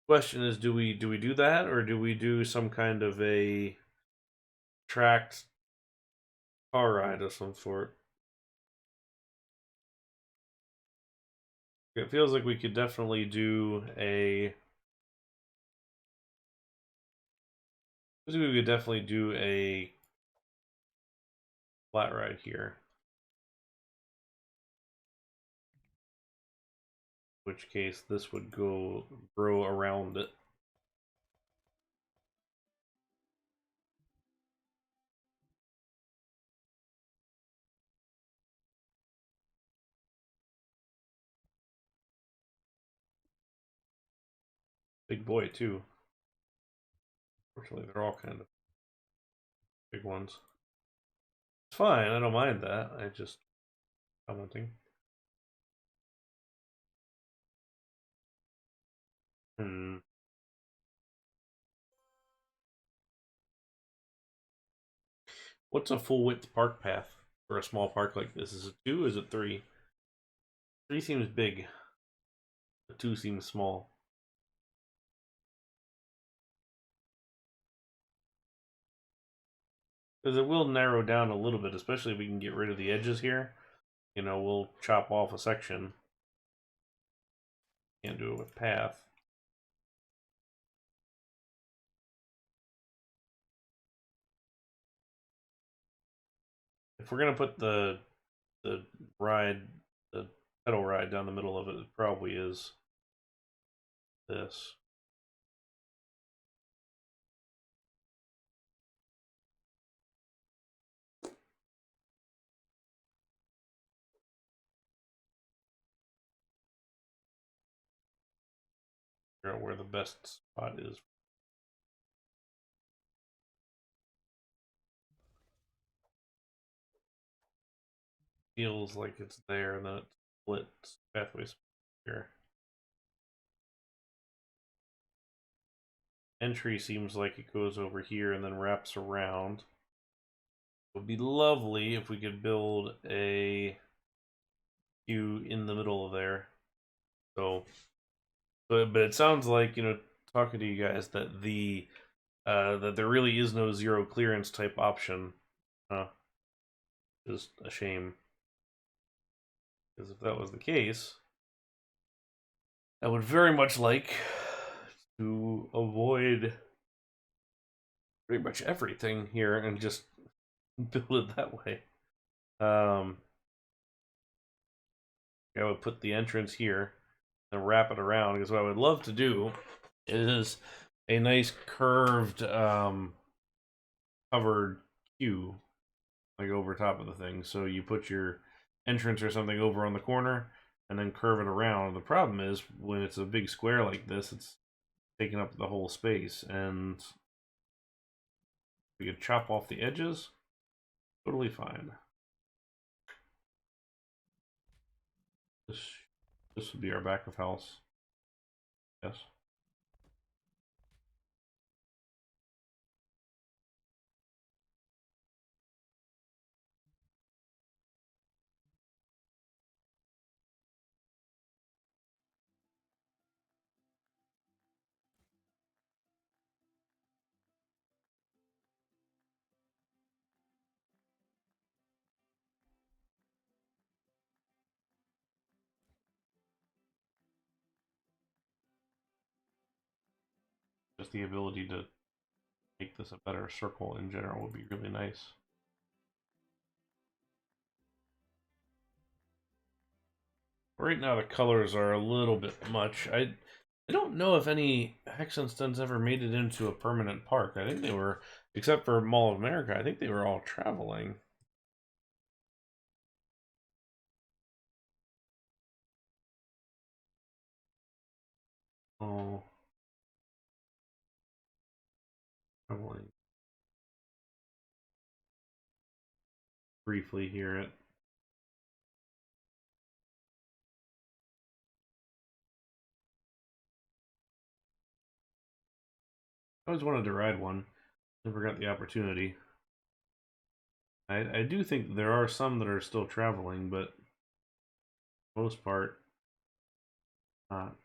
Question is, do we do that, or do we do some kind of a tracked car ride of some sort? It feels like we could definitely do a. We could definitely do a flat ride here. In which case this would grow around it. Big boy too. Fortunately, they're all kind of big ones. It's fine. I don't mind that. I just commenting. Hmm. What's a full width park path for a small park like this? Is it 2? Is it 3? 3 seems big. The 2 seems small. Because it will narrow down a little bit, especially if we can get rid of the edges here. You know, we'll chop off a section. Can't do it with path. If we're gonna put the ride, the pedal ride down the middle of it, it probably is this. Figure out where the best spot is. Feels like it's there, and then it splits pathways here. Entry seems like it goes over here and then wraps around. It would be lovely if we could build a queue in the middle of there. So, but it sounds like, you know, talking to you guys that that there really is no zero clearance type option. Is a shame, because if that was the case, I would very much like to avoid pretty much everything here and just build it that way. I would put the entrance here and wrap it around, because what I would love to do is a nice curved covered queue, like over top of the thing. So you put your entrance or something over on the corner and then curve it around. The problem is when it's a big square like this, it's taking up the whole space, and we could chop off the edges, totally fine. This would be our back of house. Yes. Just the ability to make this a better circle in general would be really nice. Right now the colors are a little bit much. I don't know if any Hexenstons ever made it into a permanent park. I think they were, except for Mall of America, I think they were all traveling. Oh, traveling. Briefly hear it. I always wanted to ride one. Never got the opportunity. I do think there are some that are still traveling, but most part, not.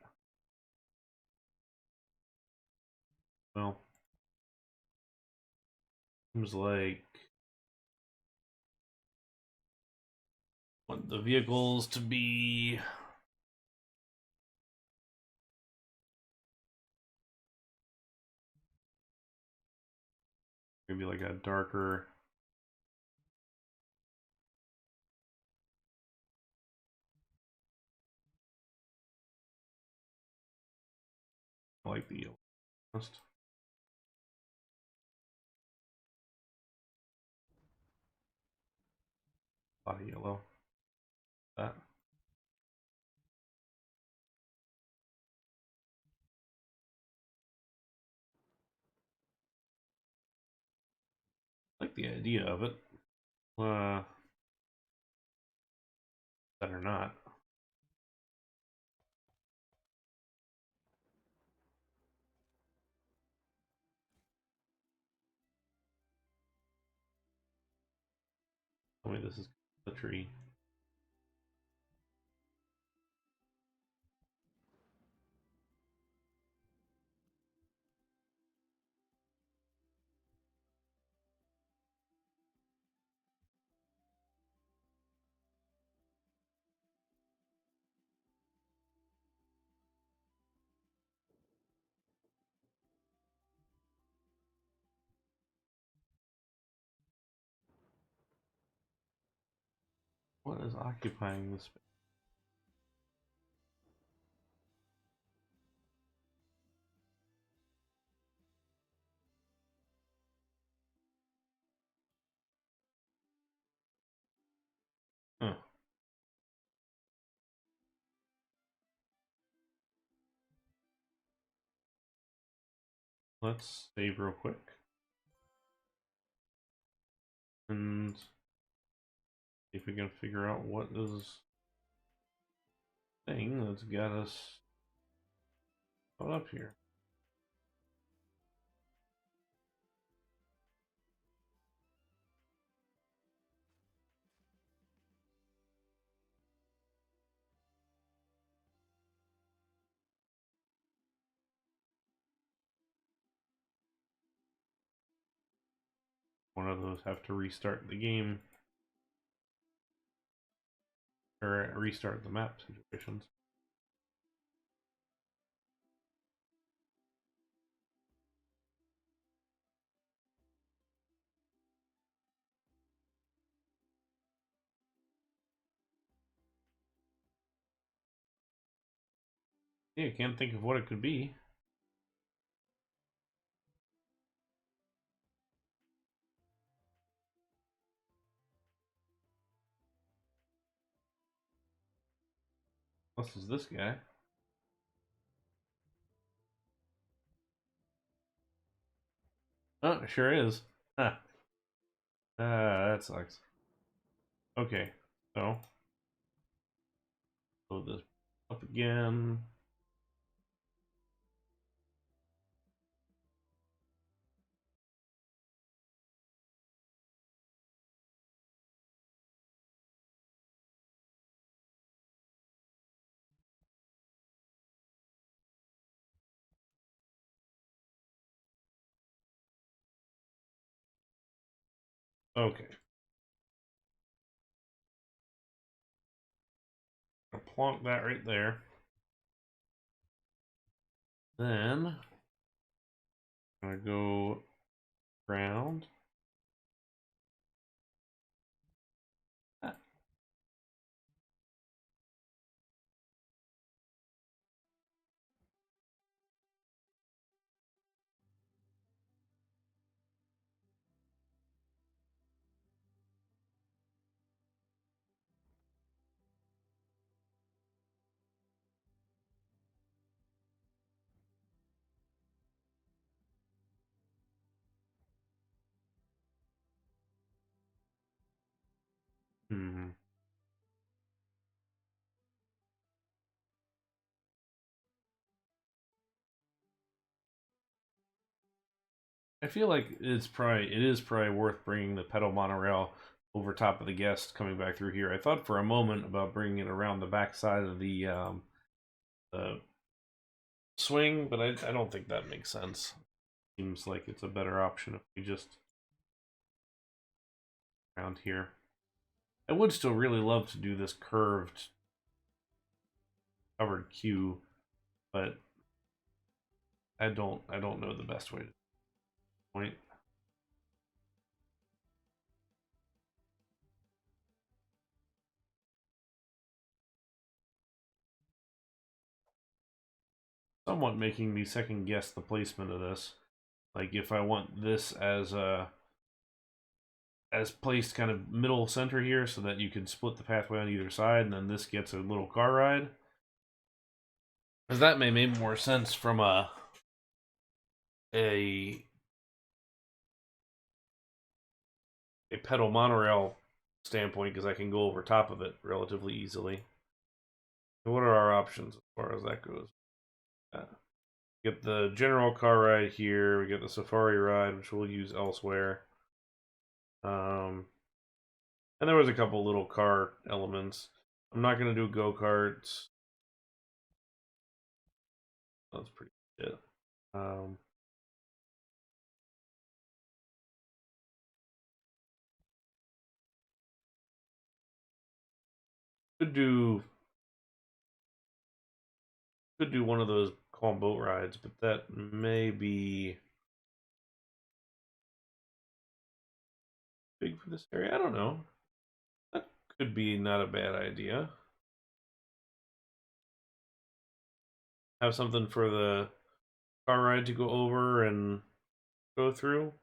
Well, seems like want the vehicles to be maybe like a darker. I like the yellow. A lot of yellow. That. I like the idea of it. Better not. Tell me this is the tree. What is occupying this space? Huh. Let's save real quick. And see if we can figure out what is thing that's got us caught up here. one of those have to restart the game or restart the map situations. Yeah, I can't think of what it could be. This is this guy. Oh, it sure is. Huh. That sucks. Okay, so load this up again. Okay. I'll plonk that right there. Then I'm gonna go ground. Ah. Hmm. I feel like it is probably worth bringing the pedal monorail over top of the guest coming back through here. I thought for a moment about bringing it around the back side of the swing, but I don't think that makes sense. Seems like it's a better option if we just around here. I would still really love to do this curved covered cue, but I don't know the best way to point. Somewhat making me second guess the placement of this. Like if I want this as placed kind of middle center here so that you can split the pathway on either side and then this gets a little car ride. Because that may make more sense from a pedal monorail standpoint because I can go over top of it relatively easily. So what are our options as far as that goes? Get the general car ride here. We get the safari ride, which we'll use elsewhere. And there was a couple little car elements. I'm not gonna do go-karts. That's pretty good. Could do one of those calm boat rides, but that may be big for this area. I don't know. That could be not a bad idea. Have something for the car ride to go over and go through.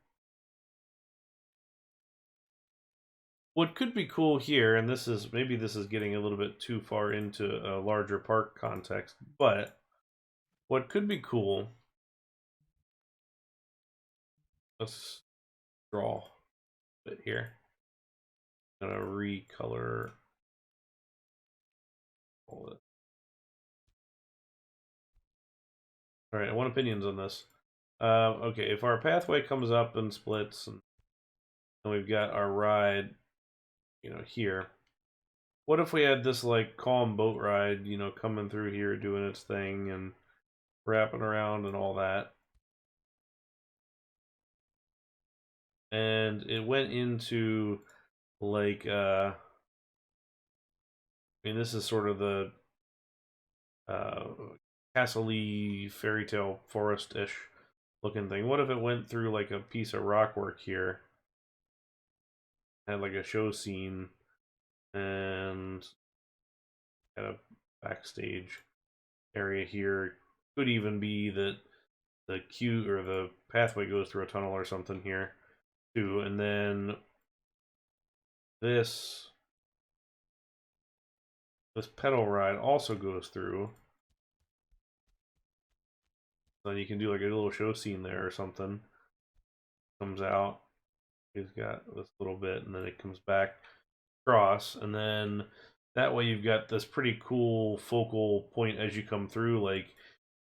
What could be cool here, and maybe this is getting a little bit too far into a larger park context, but what could be cool, let's draw a bit here. I'm gonna recolor all this. All right, I want opinions on this. Okay, if our pathway comes up and splits, and we've got our ride, here. What if we had this like calm boat ride, coming through here, doing its thing and wrapping around and all that, and it went into like I mean, this is sort of the uh, castle-y fairy tale forest-ish looking thing. What if it went through like a piece of rock work here, had like a show scene, and had a backstage area here? Could even be that the queue or the pathway goes through a tunnel or something here too, and then this pedal ride also goes through. Then you can do like a little show scene there or something. Comes out. He's got this little bit, and then it comes back across, and then that way you've got this pretty cool focal point as you come through. Like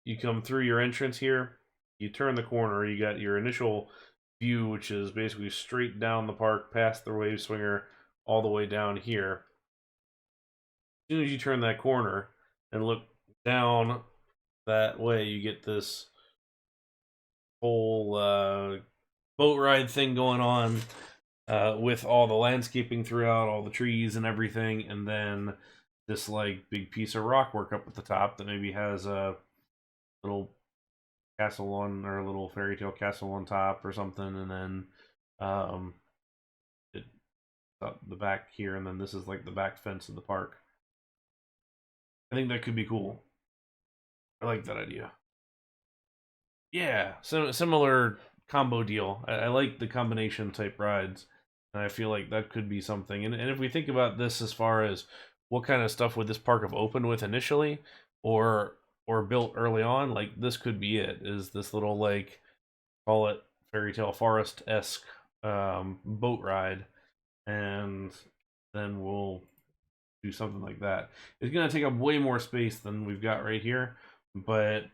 you come through your entrance here, you turn the corner, you got your initial view, which is basically straight down the park, past the wave swinger, all the way down here. As soon as you turn that corner and look down that way, you get this whole boat ride thing going on with all the landscaping throughout, all the trees and everything, and then this like big piece of rock work up at the top that maybe has a little castle on, or a little fairy tale castle on top or something, and then it the back here, and then this is like the back fence of the park. I think that could be cool. I like that idea. Yeah, so similar combo deal. I like the combination type rides, and I feel like that could be something. And if we think about this as far as what kind of stuff would this park have opened with initially, or built early on, like this could be it. Is this little like, call it fairy tale forest-esque boat ride, and then we'll do something like that. It's gonna take up way more space than we've got right here, but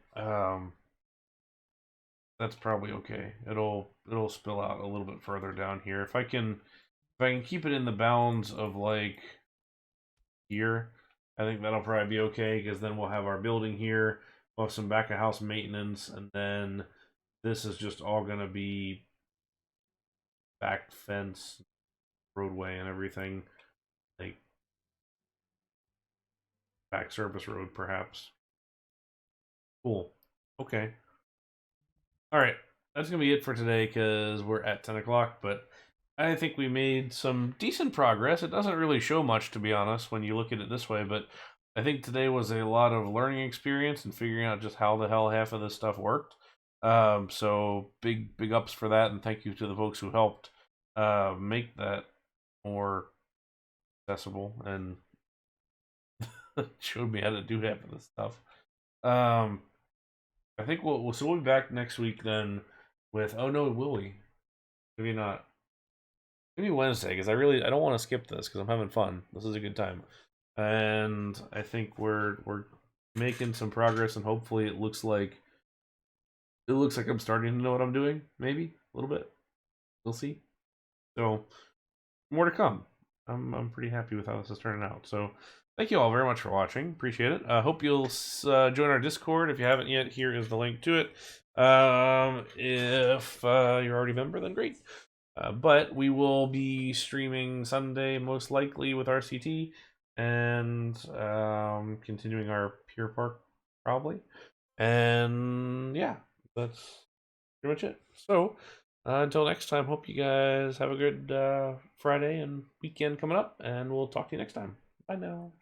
that's probably okay. It'll spill out a little bit further down here. If I can keep it in the bounds of like here, I think that'll probably be okay, because then we'll have our building here, we'll have some back of house maintenance, and then this is just all gonna be back fence, roadway, and everything, like back service road perhaps. Cool. Okay. All right, that's gonna be it for today because we're at 10 o'clock. But I think we made some decent progress. It doesn't really show much, to be honest, when you look at it this way. But I think today was a lot of learning experience and figuring out just how the hell half of this stuff worked. So big ups for that, and thank you to the folks who helped make that more accessible and showed me how to do half of this stuff. I think we'll be back next week then with, oh no, will we? Maybe not. Maybe Wednesday, because I don't want to skip this because I'm having fun. This is a good time, and I think we're making some progress, and hopefully it looks like I'm starting to know what I'm doing. Maybe a little bit. We'll see. So more to come. I'm pretty happy with how this is turning out. So thank you all very much for watching. Appreciate it. Hope you'll join our Discord if you haven't yet. Here is the link to it. If you're already a member, then great. But we will be streaming Sunday most likely with RCT, and continuing our Pure Park probably. And yeah, that's pretty much it. So until next time, hope you guys have a good Friday and weekend coming up, and we'll talk to you next time. Bye now.